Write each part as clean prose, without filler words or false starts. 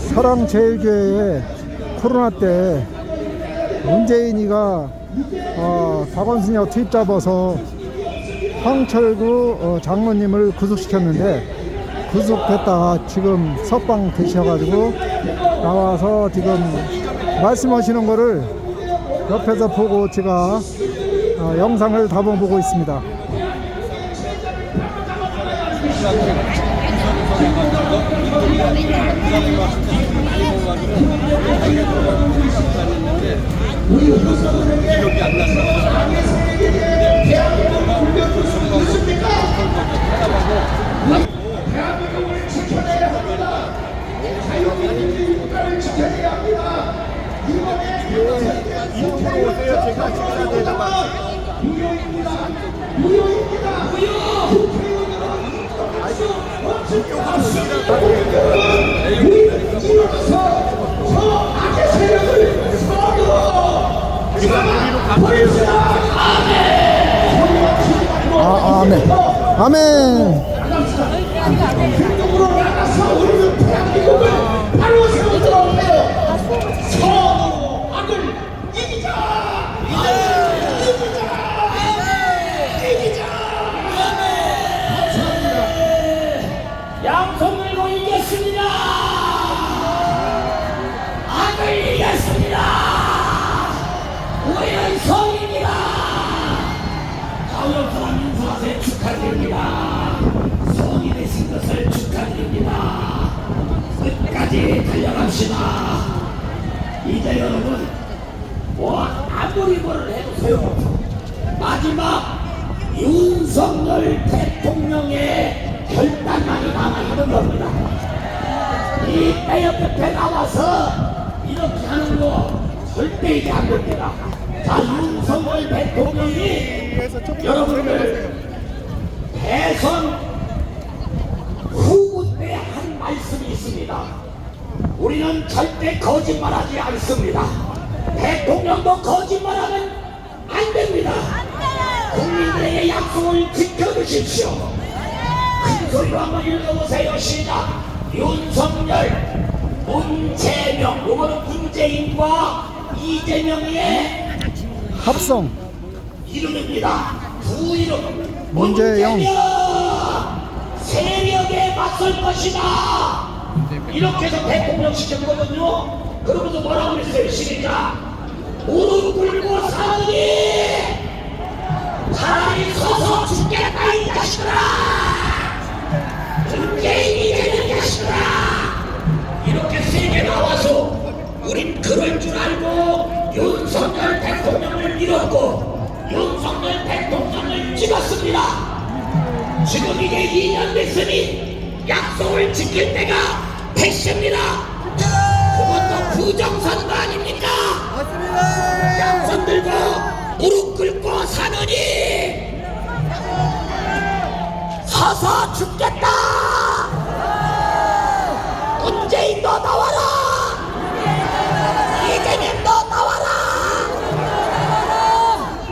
사랑제일교회에 코로나 때 문재인이가 박원순이와 투입 잡아서 황철구 장로님을 구속시켰는데, 구속됐다가 지금 석방 되셔가지고 나와서 지금 말씀하시는 거를 옆에서 보고 제가 영상을 담아보고 있습니다. 기억이 안 난다. 대한민국을 지켜내야 합니다. 자유민주주의를 지켜내야 합니다. 이쪽으로 오세요. 제가 찍어야 되다가 무효입니다. 무효입니다. 무효. 악의 세력을 아멘. 아멘. 행동으로 나가서 우리는 대한민국을 바로 세우도록 해요. 서로 악을 이기자. 이기자. 감사합니다. 양손 들고 이겼습니다. 악을 이겼습니다. 우리는 성입니다. 가요사람 인사세 축하드립니다. 성이 되신 것을 축하드립니다. 끝까지 달려갑시다. 이제 여러분 아무리 뭐를 해도 소용없어. 마지막 윤석열 대통령의 결단만이 남아있는 겁니다. 이 떼옆에 나와서 이렇게 하는 거 절대 이게 안 됩니다. 자, 윤석열 대통령이 여러분들 대선 후보 때 한 말씀이 있습니다. 우리는 절대 거짓말하지 않습니다. 대통령도 거짓말하면 안 됩니다. 국민들에게 약속을 지켜주십시오. 큰 소리로 한번 읽어보세요. 시작. 윤석열, 문재명, 요거는 문재인과 이재명의 합성. 이름입니다. 두 이름. 문재영. 세력에 맞설 것이다. 이렇게 해서 대통령 시켰거든요. 그러면서 뭐라고 그랬어요? 시작. 무릎 꿇고 사느니 차라리 서서 죽겠다 이 자식들아. 문재인이 되는 자식들아. 이렇게 세게 나와서 우린 그럴 줄 알고 윤석열 대통령을 밀었고 윤석열 대통령을 찍었습니다. 지금 이게 2년 됐으니 약속을 지킬 때가 됐습니다. 그것도 부정선거 아닙니까? 맞습니다. 양손 들고 무릎 꿇고 사느니 서서 죽겠다. 문재인도 나와라. 이재명도 나와라.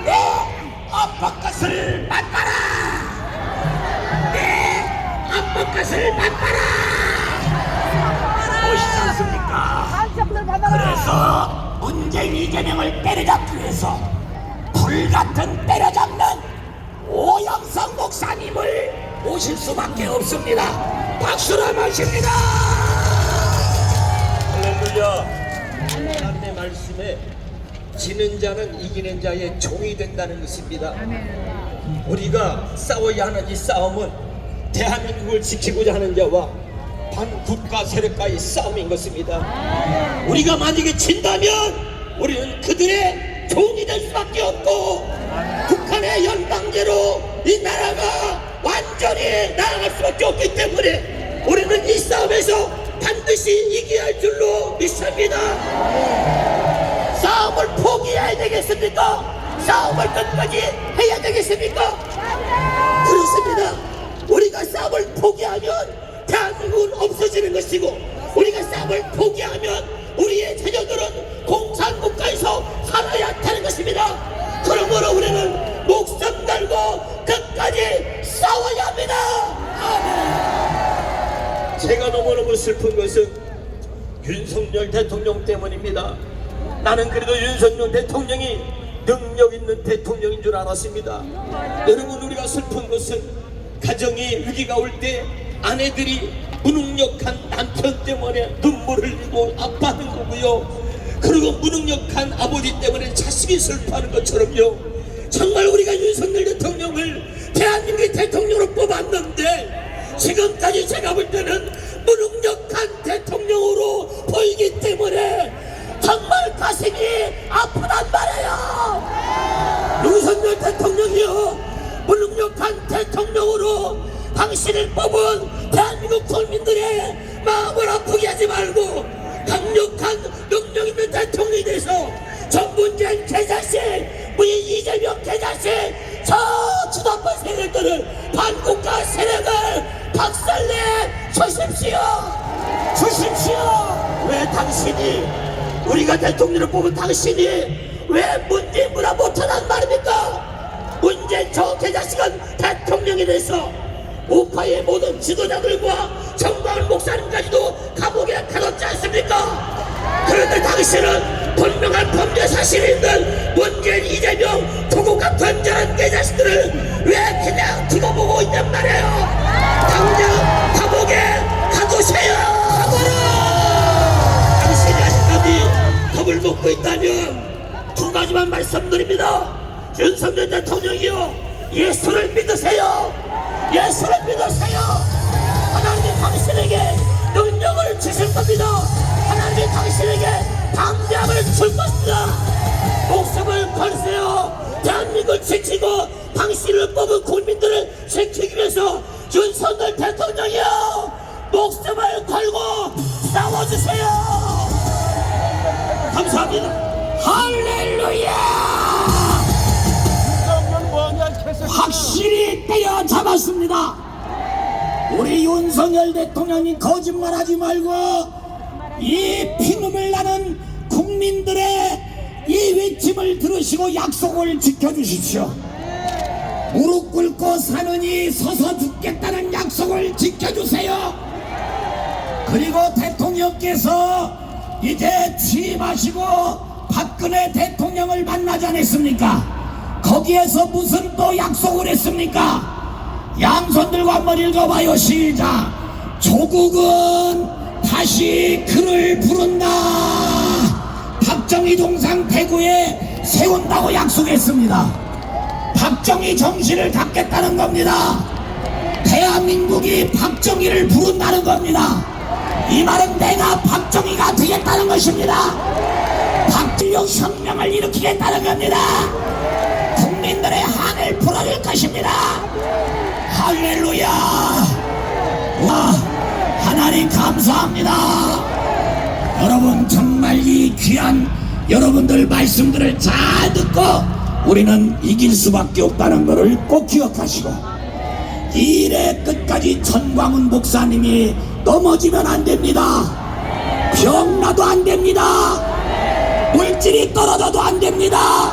내 엇박것을 맛봐라. 내 엇박것을 맛봐라. 멋있지 않습니까? 그래서 문재인 이재명을 때려잡기 위해서 불같은 때려잡는 오영석 목사님을 모실 수밖에 없습니다. 박수로 모십니다. 할렐루야. 하나님의 말씀에 지는 자는 이기는 자의 종이 된다는 것입니다. 우리가 싸워야 하는 이 싸움은 대한민국을 지키고자 하는 자와 반국가 세력과의 싸움인 것입니다. 우리가 만약에 진다면 우리는 그들의 종이 될 수밖에 없고 북한의 연방제로 이 나라가 완전히 나아갈 수밖에 없기 때문에 우리는 이 싸움에서 반드시 이겨야 할 줄로 믿습니다. 싸움을 포기해야 되겠습니까? 싸움을 끝까지 해야 되겠습니까? 그렇습니다. 우리가 싸움을 포기하면 대한민국은 없어지는 것이고, 우리가 싸움을 포기하면 우리의 자녀들은 공산국가에서 살아야 하는 것입니다. 그러므로 우리는 목숨 걸고 끝까지 싸워야 합니다. 아멘. 제가 너무너무 슬픈 것은 윤석열 대통령 때문입니다. 나는 그래도 윤석열 대통령이 능력 있는 대통령인 줄 알았습니다. 여러분, 우리가 슬픈 것은 가정이 위기가 올 때 아내들이 무능력한 남편 때문에 눈물을 흘리고 아파하는 거고요. 그리고 무능력한 아버지 때문에 자식이 슬퍼하는 것처럼요. 정말 우리가 윤석열 대통령을 대한민국의 대통령으로 뽑았는데 지금까지 제가 볼 때는 무능력한 대통령으로 보이기 때문에 정말 가슴이 아프단 말이에요. 윤석열 대통령이요, 무능력한 대통령으로 당신을 뽑은 대한민국 국민들의 마음을 아프게 하지 말고 강력한 능력 있는 대통령이 돼서 전문재인 개자식, 우리 이재명 개자식, 저 주도권 세력들을 반국가 세력을 박살내 주십시오. 왜 당신이, 우리가 대통령을 뽑은 당신이 왜 문재인보다 못하단 말입니까? 문재인 저 개자식은 대통령이 돼서 우파의 모든 지도자들과 정광훈 목사님까지도 감옥에 가뒀지 않습니까? 그런데 당신은 분명한 범죄 사실이 있는 문재인, 이재명, 조국과 건전한 개자식들을 왜 그냥 두고 보고 있단 말이에요? 당장 감옥에 가두세요. 가둬라. 당신이 아직까지 겁을 먹고 있다면 두 가지만 말씀드립니다. 윤석열 대통령이요, 예수를 믿으세요. 예수를 믿으세요. 하나님이 당신에게 능력을 주실 겁니다. 하나님이 당신에게 방대함을 줄 것입니다. 목숨을 걸으세요. 대한민국을 지키고 당신을 뽑은 국민들을 지키기 위해서 윤석열 대통령이요, 목숨을 걸고 싸워주세요. 감사합니다. 할렐루야. 확실히 때려잡았습니다. 우리 윤석열 대통령이 거짓말하지 말고 이 피눈물 나는 국민들의 이 외침을 들으시고 약속을 지켜주십시오. 무릎 꿇고 사느니 서서 죽겠다는 약속을 지켜주세요. 그리고 대통령께서 이제 취임하시고 박근혜 대통령을 만나지 않았습니까? 거기에서 무슨 또 약속을 했습니까? 양손들과 한번 읽어봐요. 시작. 조국은 다시 그를 부른다. 박정희 동상 대구에 세운다고 약속했습니다. 박정희 정신을 갖겠다는 겁니다. 대한민국이 박정희를 부른다는 겁니다. 이 말은 내가 박정희가 되겠다는 것입니다. 박진영 혁명을 일으키겠다는 겁니다. 국민들의 한을 풀어줄 것입니다. 할렐루야. 와, 하나님 감사합니다. 여러분, 정말 이 귀한 여러분들 말씀들을 잘 듣고 우리는 이길 수밖에 없다는 것을 꼭 기억하시고, 이 일의 끝까지 전광훈 목사님이 넘어지면 안 됩니다. 병나도 안 됩니다. 물질이 떨어져도 안 됩니다.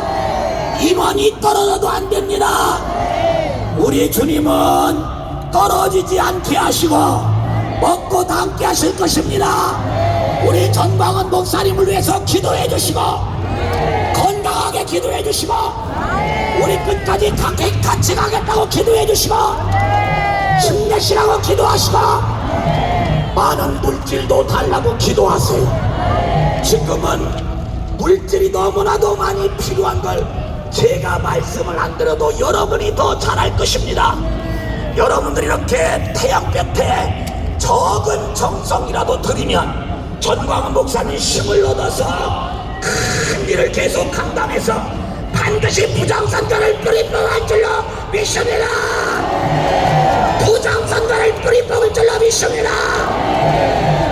임원이 떨어져도 안 됩니다. 우리 주님은 떨어지지 않게 하시고 먹고 담게 하실 것입니다. 우리 전광훈 목사님을 위해서 기도해 주시고 건강하게 기도해 주시고 우리 끝까지 같이 가겠다고 기도해 주시고 힘내시라고 기도하시고 많은 물질도 달라고 기도하세요. 지금은 물질이 너무나도 많이 필요한 걸 제가 말씀을 안 드려도 여러분이 더 잘할 것입니다. 여러분들이 이렇게 태양볕에 적은 정성이라도 드리면 전광훈 목사님 힘을 얻어서 큰 일을 계속 감당해서 반드시 부정선거를 뿌리뽑을 줄로 믿습니다. 부정선거를 뿌리뽑을 줄로 믿습니다.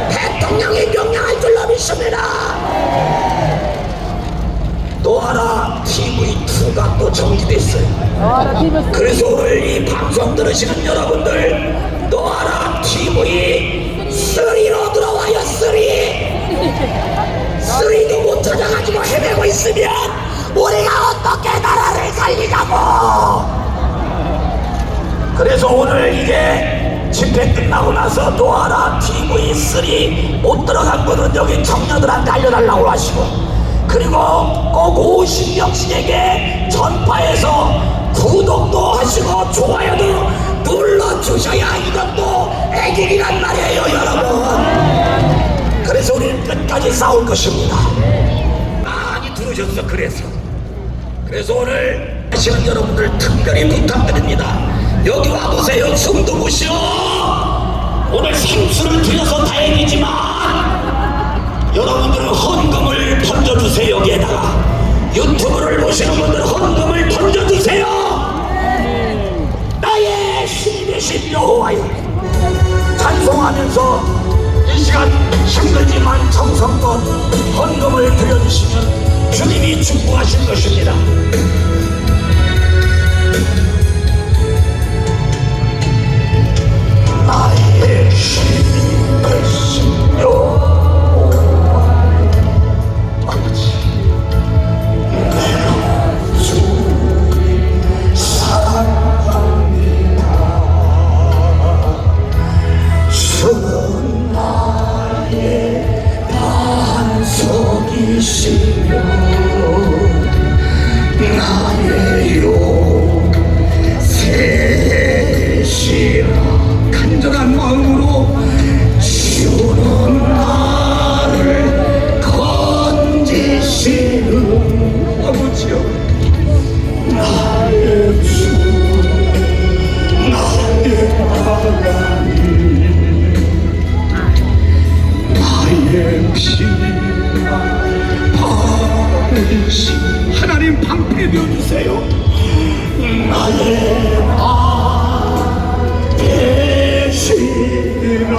대통령이 명령할 줄로 믿습니다. 또 하나 TV2가 또 정지됐어요. 그래서 오늘 이 방송 들으시는 여러분들 또 하나 TV3로 들어와요. 3도 못 찾아가지고 헤매고 있으면 우리가 어떻게 나라를 살리자고. 그래서 오늘 이제 집회 끝나고 나서 노아라 TV3 못 들어간 분은 여기 청년들한테 알려달라고 하시고, 그리고 꼭 50명씩에게 전파해서 구독도 하시고 좋아요도 눌러주셔야 이것도 애국이란 말이에요, 여러분. 그래서 우리는 끝까지 싸울 것입니다. 많이 들으셨어. 그래서 오늘 하시는 여러분들 특별히 부탁드립니다. 여기 와보세요. 숨도 쉬어. 오늘 상수를 드려서 다행이지만 여러분들은 헌금을 던져주세요. 여기에다가 유튜브를 보시는 분들은 헌금을 던져주세요. 나의 신이 되신 여호와여, 찬송하면서 이 시간 힘들지만 정성껏 헌금을 드려주시면 주님이 축복하실 것입니다. 나의 신이 되신 여호와 아버지, 내가 주님 사랑합니다. 주는 나의 반석이시며 나의 요새시라. 간절한 마음으로 주는 나를 건지시는 아버지여, 나의 주, 나의 하나님, 나의 피가 바르시 하나님 방패 되어주세요. 나의 대신이라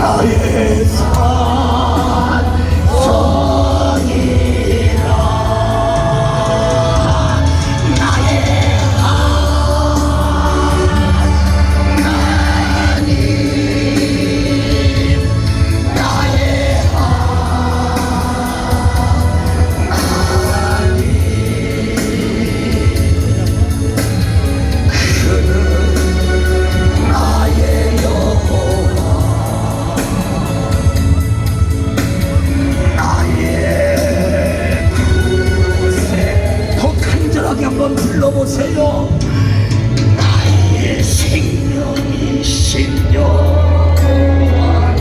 나의 산성이라 나의 하나님, 나의 하나님, 그는 나의 여호와, 한번 불러보세요. 나의 생명이신 여호와,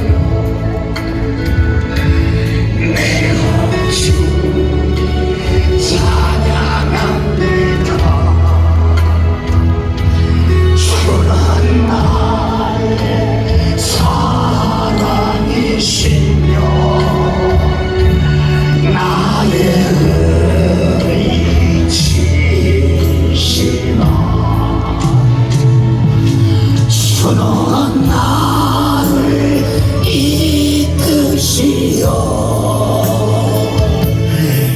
내가 주님 찬양합니다. 주는 나의 사랑이시며 나의 주는 나를 이끄시어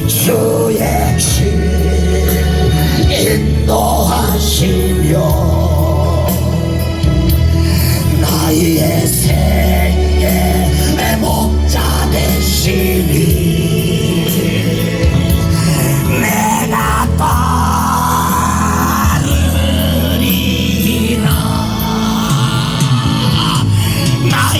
주의 길 인도하시며 나의 생의 목자 되시니 내가 따르리라. 나의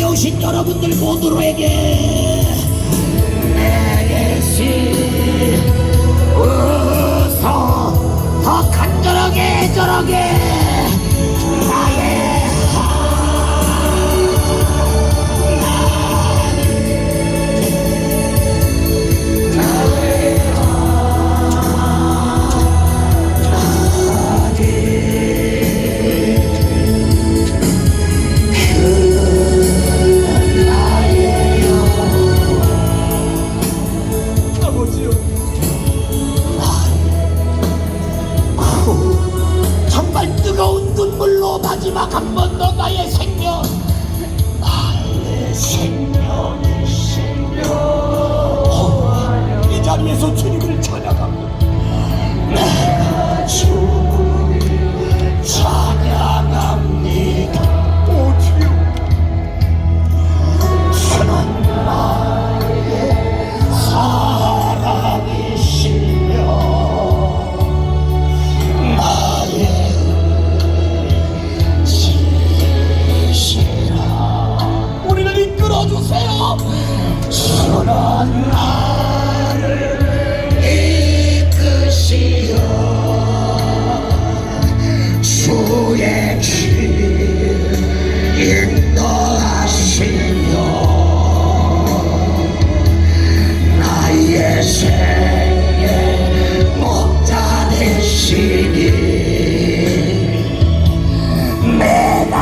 오신 여러분들 모두에게 내게시 웃어 더 간절하게 애절하게 나의 하나님, 마지막 한 번 더 나의 생명이시며 이 자리에서 주님을 찬양합니다. 내가 주님을 찬양합니다. 오 주여, 주는 나의 사랑이시며 나의 지시라. 우리를 이끌어주세요. 주는 나를 이끄시어 주의 길 인도하시며 나의 생의 목자 되시니 내가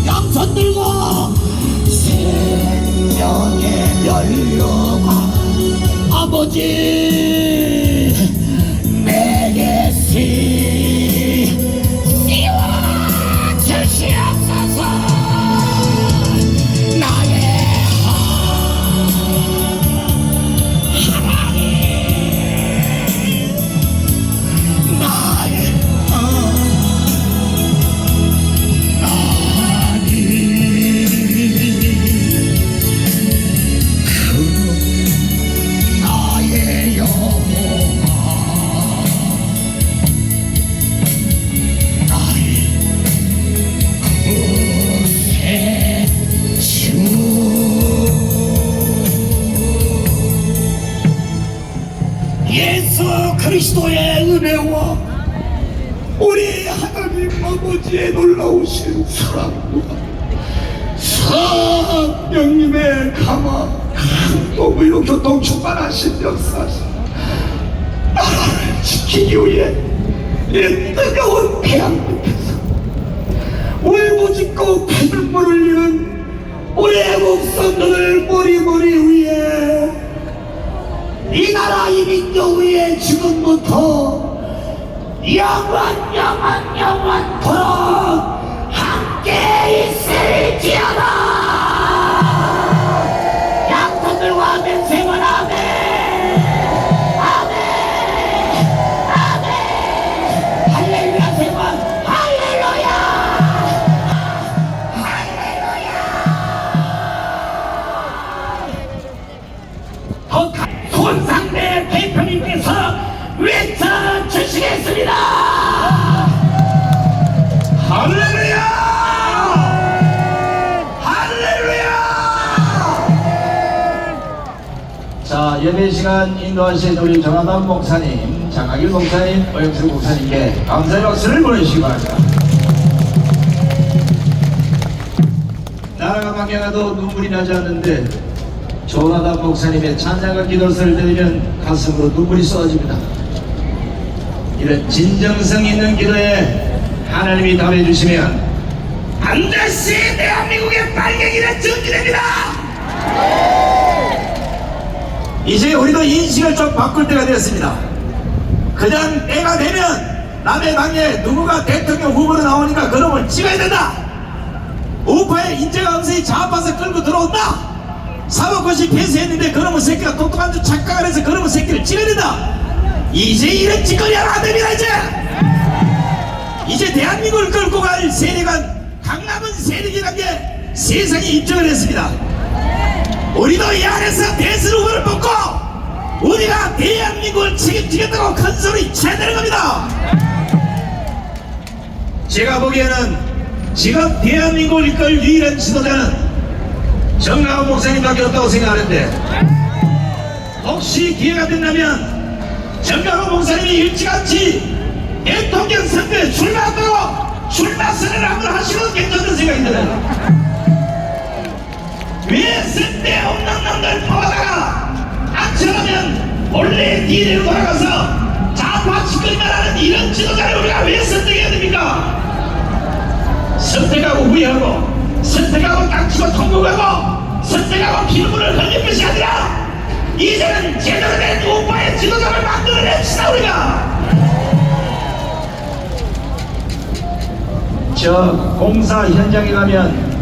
양손 들고 생명의 연료가 아버지 내게 씌워 주시옵소서. 나의 하나님, 나의 나의 영혼아 나의 구세주. 예수 그리스도의 은혜와 우리 하나님 아버지의 놀라우신 사랑과 성령님의 감화 감동으로 교통 충만하신 역사시 나라를 지키기 위해 이 뜨거운 태양빛에서 울부짖고 피눈물 흘리는 우리의 목숨들을 머리 위에 이 나라 이 민족 위에 지금부터 영원토록 함께 있을지어다. 양손들과 아멘 세번 아멘 아멘 아멘 할렐루야 세번 할렐루야 할렐루야. 손상대 대표님께서 외쳐주시겠습니다. 할렐루야 할렐루야. 자, 예배 시간 인도하신 우리 정하담 목사님, 장학일 목사님, 오영수 목사님께 감사의 박수를 보내주시기 바랍니다. 나라가 망해가도 눈물이 나지 않는데 정하담 목사님의 찬양과 기도를 들으면 가슴으로 눈물이 쏟아집니다. 이런 진정성 있는 기도에 하나님이 답해주시면 반드시 대한민국의 빨갱이는 정지됩니다. 이제 우리도 인식을 좀 바꿀 때가 되었습니다. 그냥 때가 되면 남의 당에 누구가 대통령 후보로 나오니까 그놈을 찍어야 된다. 우파의 인재가 엄선히 좌파서 끌고 들어온다. 사법고시 폐쇄했는데 그놈의 새끼가 똑똑한 줄 착각을 해서 그놈의 새끼를 찍어야 된다. 이제 이런 짓거리 하면 안 됩니다. 이제 대한민국을 끌고 갈 세력은 강남은 세력이라는 게 세상에 입증을 했습니다. 우리도 이 안에서 대선 후보를 뽑고 우리가 대한민국을 책임지겠다고 큰 소리 쳐야 되는 겁니다. 제가 보기에는 지금 대한민국을 이끌 유일한 지도자는 정강훈 목사님밖에 없다고 생각하는데, 혹시 기회가 된다면 정강훈 목사님이 일찌감치 대통령 선거에 출마한다고 출마 선언을 한번 하시면 괜찮은 생각이 들어요. 왜 쓸데없는 놈들 뽑아다가 안처하면 원래 니네로 돌아가서 좌파 측근만 하는 이런 지도자를 우리가 왜 선택해야 됩니까? 선택하고 후회하고 선택하고 땅치고 통곡하고 선택하고 피눈물을 흘릴 것이 아니라 이제는 제대로 된 우파의 지도자를 만들어냅시다. 우리가 저 공사 현장에 가면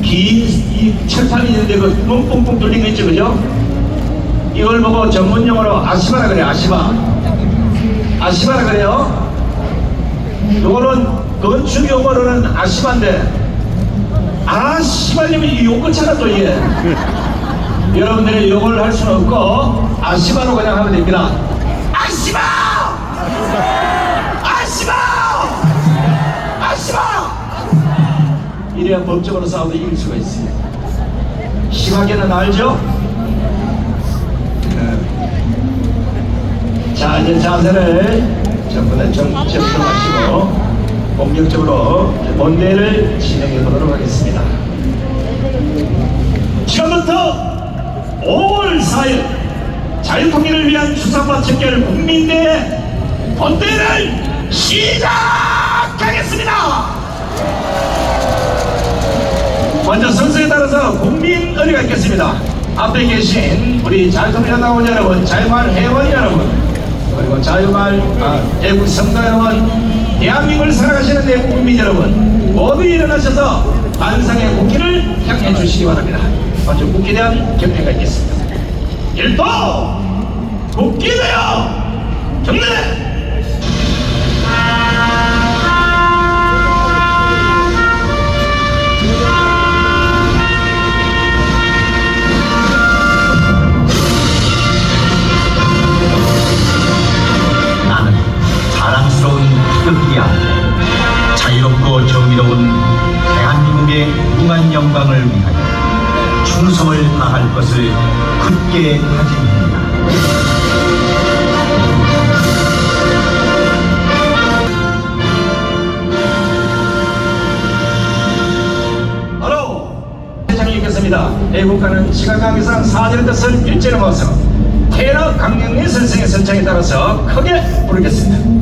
긴 철판이 있는데 그 구멍 뽕뽕 뚫린 거 있죠, 그죠? 이걸 보고 전문 용어로 아시바라 그래요. 아시바라 그래요. 요거는 건축 용어로는 아시바인데 아시바님이 이 용어차가 또 이게 여러분들이 요걸 할 수는 없고 아시바로 그냥 하면 됩니다. 아시바! 이래야 법적으로 싸워도 이길 수가 있어요. 심하게는 알죠? 자, 이제 자세를 전부 다 정정하시고 본격적으로 본대를 진행해 보도록 하겠습니다. 지금부터 5월 4일 자유통일을 위한 주상과 척결 국민대회 본대를 시작하겠습니다. 먼저 선수에 따라서 국민 의례가 있겠습니다. 앞에 계신 우리 자유통일당 여러분, 자유마을 회원 여러분, 그리고 자유마을 대구 성도 여러분, 대한민국을 살아가시는 대구 국민 여러분, 모두 일어나셔서 반상의 국기를 향해 주시기 바랍니다. 먼저 국기에 대한 경례가 있겠습니다. 일도 국기대여 경례. 나는 자랑스러운 태극기야. 자유롭고 정의로운 대한민국의 무한 영광을 위하여 충성을 다할 것을 굳게 다짐합니다. 바로 회장이 있겠습니다. 애국가는 시간관계상 4절의 뜻을 일제로 모아서 테러 강경리 선생의 선창에 따라서 크게 부르겠습니다.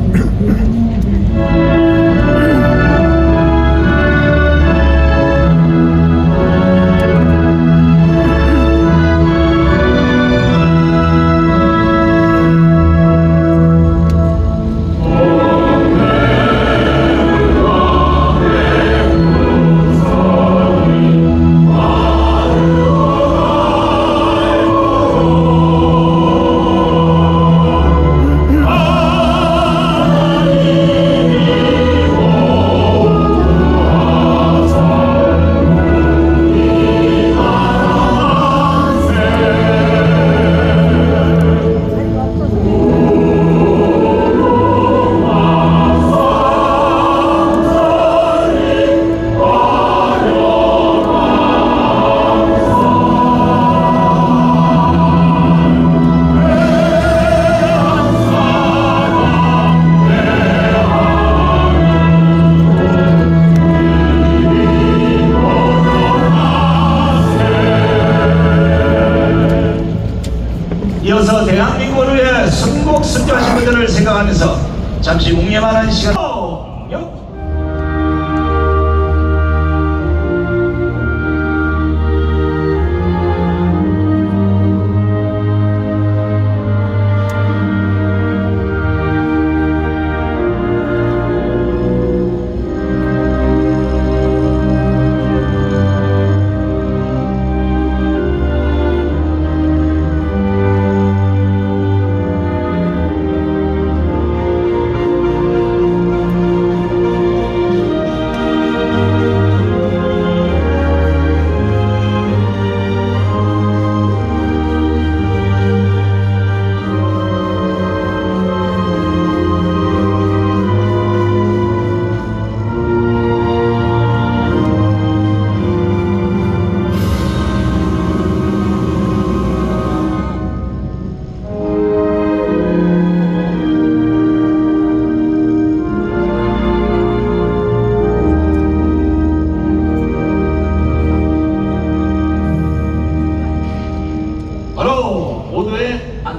이어서 대한민국을 위해 순국 승리하신 분들을 생각하면서 잠시 묵념하는 시간.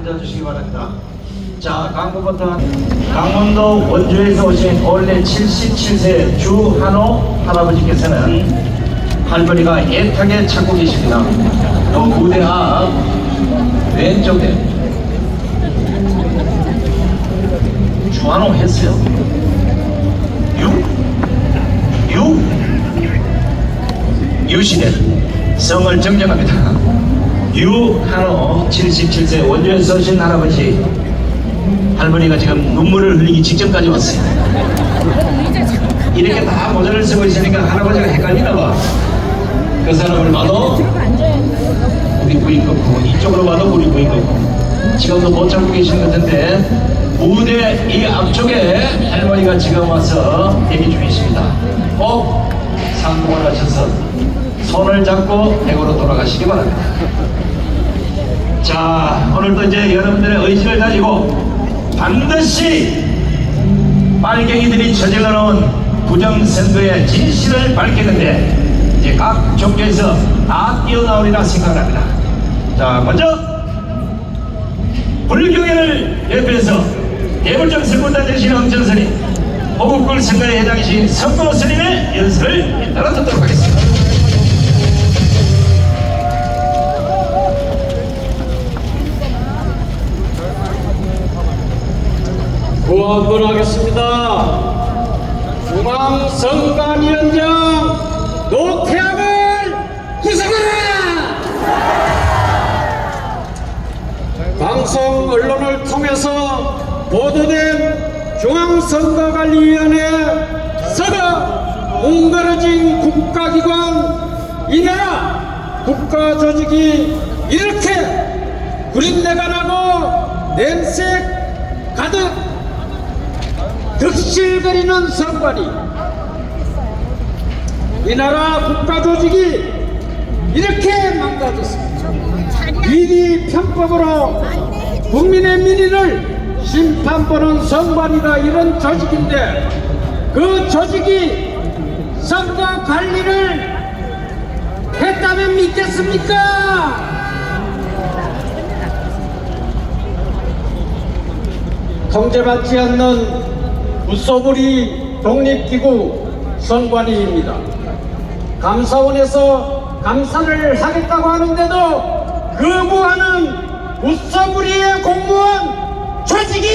앉아주시기 바랍니다. 자, 강구부터 강원도 원주에서 오신 올해 77세 주한호 할아버지께서는 할머니가 애타게 찾고 계십니다. 또 무대 앞 왼쪽에 주한호 했어요. 유시대 성을 정정합니다. 유한호 77세 원주에서 오신 할아버지, 할머니가 지금 눈물을 흘리기 직전까지 왔어요. 이렇게 다 모자를 쓰고 있으니까 할아버지가 헷갈리나 봐. 그 사람을 봐도 우리 부인 거고, 이쪽으로 봐도 우리 부인 거고. 지금도 못 찾고 계신 것 같은데 무대 이 앞쪽에 할머니가 지금 와서 대기 중이십니다. 꼭 상봉을 하셔서 손을 잡고 대구로 돌아가시기 바랍니다. 자, 오늘도 이제 여러분들의 의지를 가지고 반드시 빨갱이들이 저질러놓은 부정선거의 진실을 밝히는데 이제 각 종교에서 다 뛰어나오리라 생각합니다. 자, 먼저 불교계를 대표해서 대불정 선거단 되시는 엄전스님, 호국굴 선거에 해당이신 선거스님의 연설을 따라 듣도록 하겠습니다. 구원을 하겠습니다. 중앙선관위원장 노태악을 구속하라! 방송 언론을 통해서 보도된 중앙선거관리위원회 서거 옹가러진 국가기관, 이 나라 국가조직이 이렇게 구린내가 나고 냄새 가득 득실거리는 선관위, 이 나라 국가조직이 이렇게 망가졌습니다. 비리 편법으로 국민의 민의를 심판보는 선관위가 이런 조직인데, 그 조직이 선거 관리를 했다면 믿겠습니까? 통제받지 않는 무소불위 독립기구 선관위입니다. 감사원에서 감사를 하겠다고 하는데도 거부하는 무소불위의 공무원 조직이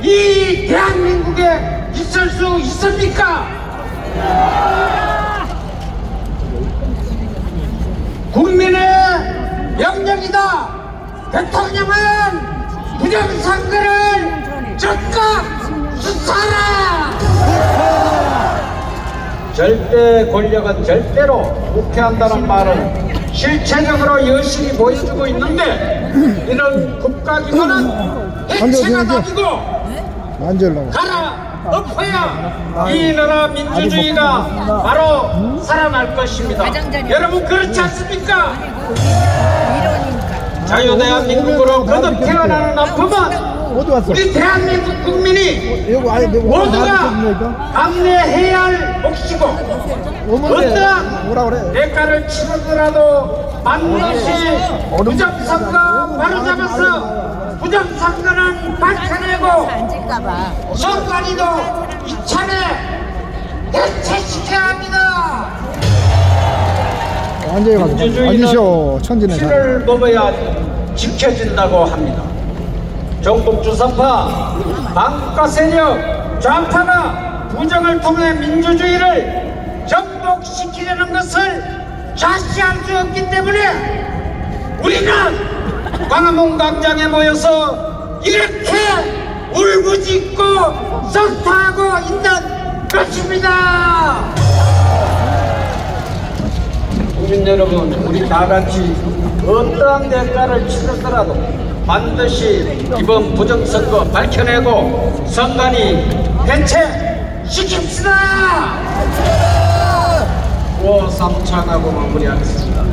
이 대한민국에 있을 수 있습니까? 국민의 명령이다. 대통령은 부정선거를 즉각 수사하라. 절대 권력은 절대로 묵혀한다는 말은 실체적으로 열심히 보여주고 있는데, 이런 국가기관은 해체가 답이고 만질라고. 가라 엎어야 이 나라 민주주의가 바로 살아날 것입니다. 여러분 그렇지 않습니까? 자유대한민국으로 거듭 태어나는 아픔은 어디 왔어? 우리 대한민국 국민이 여기 아예 모두가 감내해야 할 몫이고, 어떠한 그래? 대가를 치르더라도 반드시 부정선거 바로잡아서 부정선거는 밝혀내고 선관위도 이참에 대체시켜야 합니다. 완전히 가서 앉으셔. 천진에 가. 신을 먹어야 지켜진다고 합니다. 정복주사파, 반국가 세력, 좌파가 부정을 통해 민주주의를 정복시키려는 것을 좌시할 수 없기 때문에 우리는 광화문 광장에 모여서 이렇게 울부짖고 성토하고 있는 것입니다. 국민 여러분, 우리 다같이 어떠한 대가를 치르더라도 반드시 이번 부정선거 밝혀내고 선관위 해체시킵시다. 5, 3창하고 마무리하겠습니다.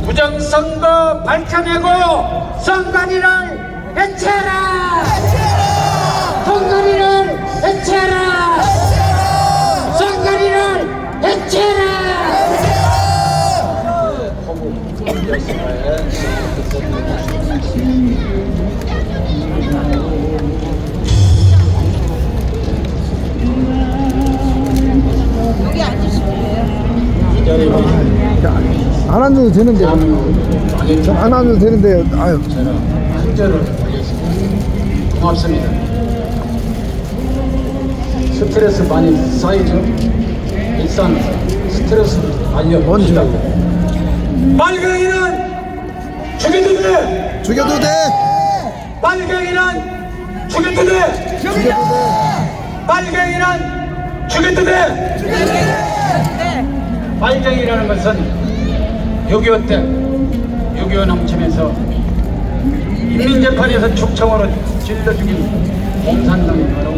부정선거 밝혀내고 선관위를 해체하라. 선관위를 해체하라. 선관위를 해체하라. 안 앉아도 되는데. 안 앉아도 되는데. 아유. 한절을 올렸습니다. 고맙습니다. 스트레스 많이 쌓이죠? 일단 스트레스 알려봅시다. 빨갱이는 죽여도 돼. 죽여도 돼. 빨갱이는 죽여도 돼. 죽여도 돼. 빨갱이는 죽여도 돼. 빨갱이라는 것은 6.25 때 6.25 남침에서 인민재판에서 축청으로 찔러 죽인 공산당이 바로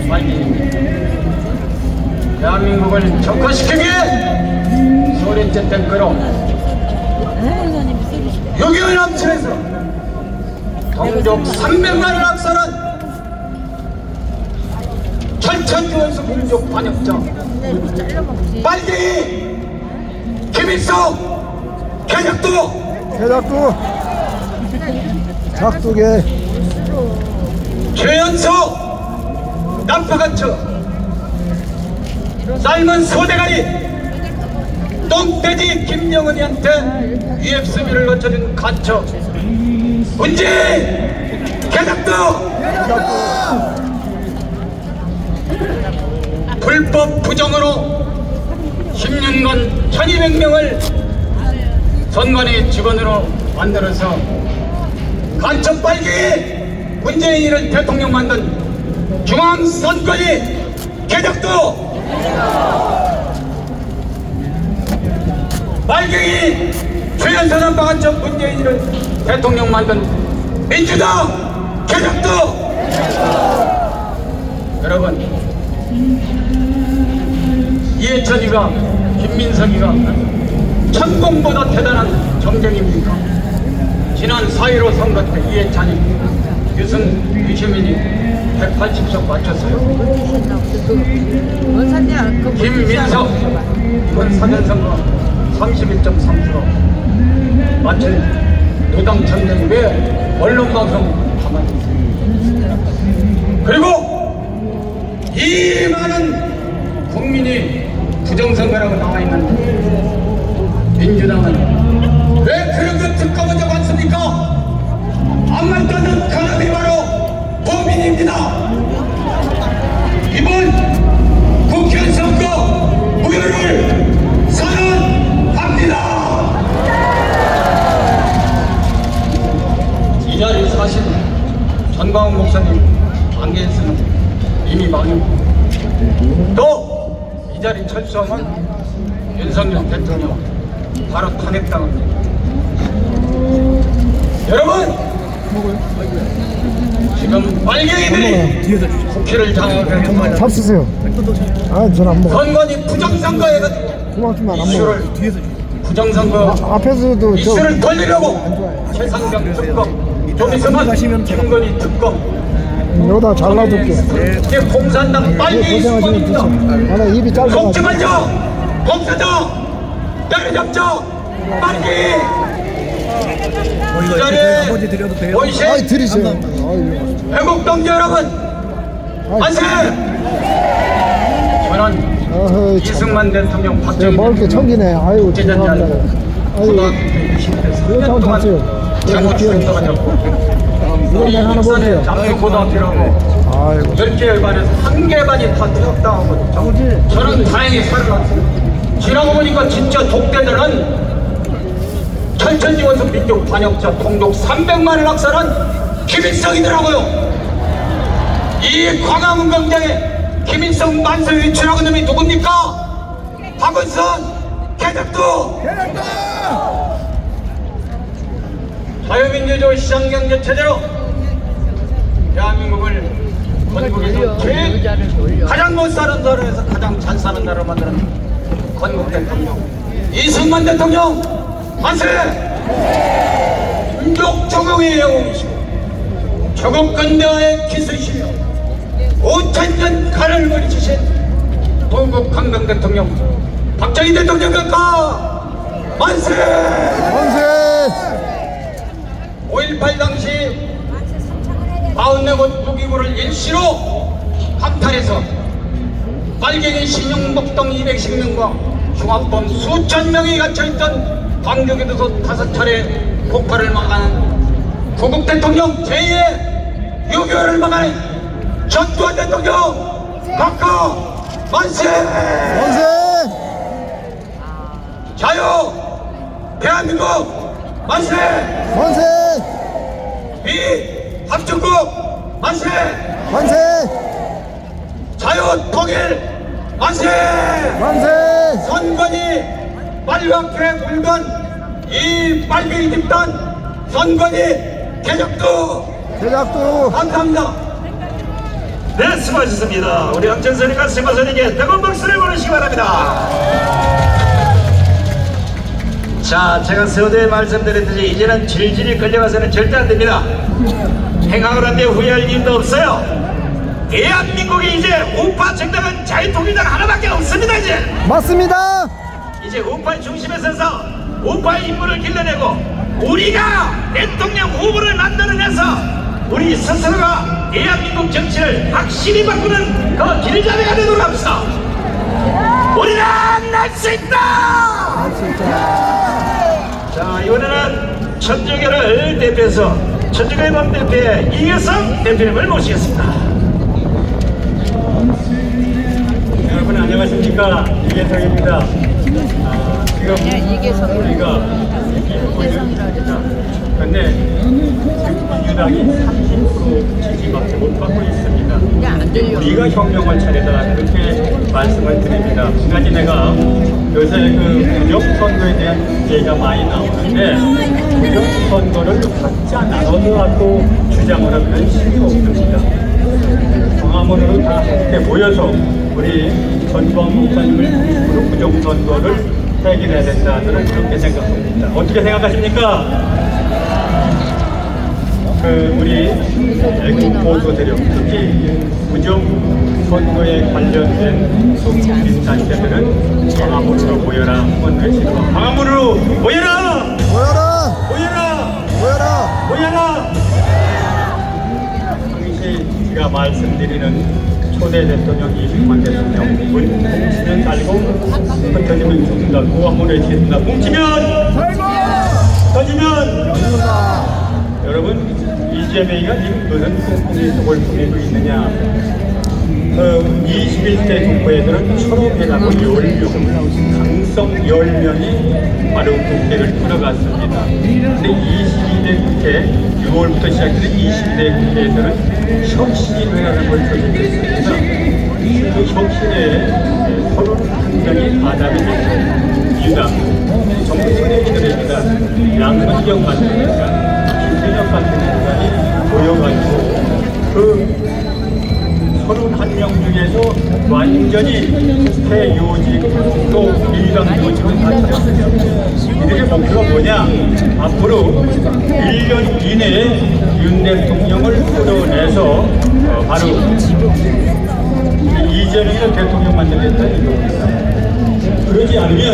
빨갱이입니다. 대한민국을 적화시키기 위해 소련제 탱크로 6.25 남침에서 동족 300만을 압살한 철천지원수 민족 반역자 빨갱이 김일성 개작도 대작두. 작두개. 최연소 난파간처 삶은 소대가리 똥돼지 김영은이한테 UFC를 놓쳐준 간처 문재인 개작도 불법 부정으로 10년간 1200명을 선관위 직원으로 만들어서 간첩 빨갱이 문재인을 대통령 만든 중앙선관위 개작도 빨갱이 최연소난 간첩 문재인을 대통령 만든 민주당 개작도 여러분, 이해찬이가 김민석이가 천공보다 대단한 경쟁입니까? 지난 4.15 선거 때 이해찬이 유시민이 180석 맞췄어요. 김민석 이번 사전선거 31.3% 맞춘 도당 청년이 왜 언론방송 가만히 있습니까? 그리고 이 많은 국민이 부정선거라고 나와 있는데 민주당은 왜 그런 거 특검을 좀 않습니까? 암만 떠는 그놈이 바로 범인입니다. 이번 국회 선거 무효를 선언합니다. 이 자리 사실 전광훈 목사님 안계에서는 이미 망했고 또 이 자리 철수하면 윤석열 대통령 바로 탄핵당합니다. 여러분 지금 빨갱이들이 국회를 장악하겠다. 잡수세요. 아, 전 안 먹어. 선관위 부정선거해가지고 그만큼만 안 이슈를 먹어. 부정선거 앞에서도 저 이슈를 돌리려고 최상병 특검 좀 있으면 김건희 특검 여기다 잘라줄게. 이제 공산당 빨갱이 고생하시면 수법입니다. 좋죠. 아, 나 입이 짧아가지고. 먹지 말자 공사장 때려잡자 빨갱이 이 자리에 원신 아이, 들이세요. 아유. 애국 동지 여러분 만세. 저는 어허, 참. 이승만 대통령 내가 박정희 먹을 게 천기네. 아유, 죄송합니다. 아유, 고등학교 때 20대에서 이거 한번 잡세요. 잘못 설정하셨고 이거 내가 하나 볼게요. 장수고등학교라고 아이고. 10개 반에서 1개 반이 다 퇴학당하고 저는 다행히 살아났어요. 지나고 보니까 진짜 독대들은 철천지원수 민족 반역자 동족 300만을 학살한 김일성이더라고요. 이 광화문 광장에 김일성 만세 위치라고 놈이 누굽니까? 박은선 개작도 자유민주주의 시장경제 체제로 대한민국을 건국에서 제일 가장 못 사는 나라에서 가장 잘 사는 나라로 만드는 건국 대통령 이승만 대통령 만세! 민족 정용의 영웅이시고 조국 근대화의 기술이시며 5,000년 가를 그리치신 동국 강병 대통령 박정희 대통령 각하 만세! 만세! 5.18 당시 광주구를 일시로 강탈해서 빨갱이 신용복동 210명과 중학범 수천 명이 갇혀있던 광주교도소 5차례 폭발을 막아낸 구국 대통령 제2의 6.25를 막아낸 전두환 대통령 박수 만세! 만세! 자유 대한민국 만세! 만세! 미 합중국 만세! 만세! 자유 통일 만세! 만세! 선관위 빨갛게 물건 이 빨갱이 집단 선관위 개혁도 제작도 감사합니다. 네, 수고하셨습니다. 우리 황천선생과 승마선에게 뜨거운 박수를 보내시기 바랍니다. 자, 제가 서두에 말씀드렸듯이 이제는 질질이 끌려가서는 절대 안 됩니다. 행악을 한데 후회할 일도 없어요. 대한민국에 이제 우파 정당은 자유통일당 하나밖에 없습니다. 이제 맞습니다. 이제 우파의 중심에 서서 우파의 인물을 길러내고 우리가 대통령 후보를 만들어내서 우리 스스로가 대한민국 정치를 확실히 바꾸는 그 길잡이가 되도록 합시다. 우리는 날 수 있다. 자, 이번에는 천주교를 대표해서 천주교의 범대표의 이계성 대표님을 모시겠습니다. 여러분 안녕하십니까, 이계성입니다. 지금 우리가 이계성이라 그랬죠. 근데 지금 민주당이 30% 지지밖에 못 받고 있습니다. 우리가 혁명을 차리다 그렇게 말씀을 드립니다. 한 가지 내가 요새 그 부정선거에 대한 얘기가 많이 나오는데 부정선거를 각자 나눠서 주장을 하면 실이 없습니다. 광화문으로 다 함께 모여서 우리 전두환 목사님을 중심으로 부정선거를 해결해야 된다. 저는 그렇게 생각합니다. 어떻게 생각하십니까? 우리 애국 보수 세력, 특히 부정선거에 관련된 국민단체들은 광화문으로 모여라 한번 외치고, 광화문으로 모여라! 모여라! 모여라! 모여라! 모여라! 당시 제가 말씀드리는 초대 대통령 이승만 대통령 뭉치면 살고 흩어지면 죽는다. 광화문에 외친다. 뭉치면 터지면 여러분, 이재명이가 지금 무슨 꽁꽁이 속을 꾸미고 있느냐. 21대 정부에서는 철업이라고 16, 강성 10명이 바로 국회를 끌어갔습니다. 근데 22대 국회, 6월부터 시작되는 22대 국회에서는 혁신이라는 걸 표시했습니다. 그 혁신에 31명이 가담이 됐고, 이유가 정부 수뇌기들입니다. 양문경 같은 인간, 김진영 같은 인간이 모여가지고 그 31명 중에서 완전히 국회 요직 또 민주당 요직을 다 찾았습니다. 이들의 목표가 뭐냐? 앞으로 1년 이내에 윤 대통령을 끌어내서 바로 이재명이를 대통령 만들겠다 이겁니다. 그러지 않으면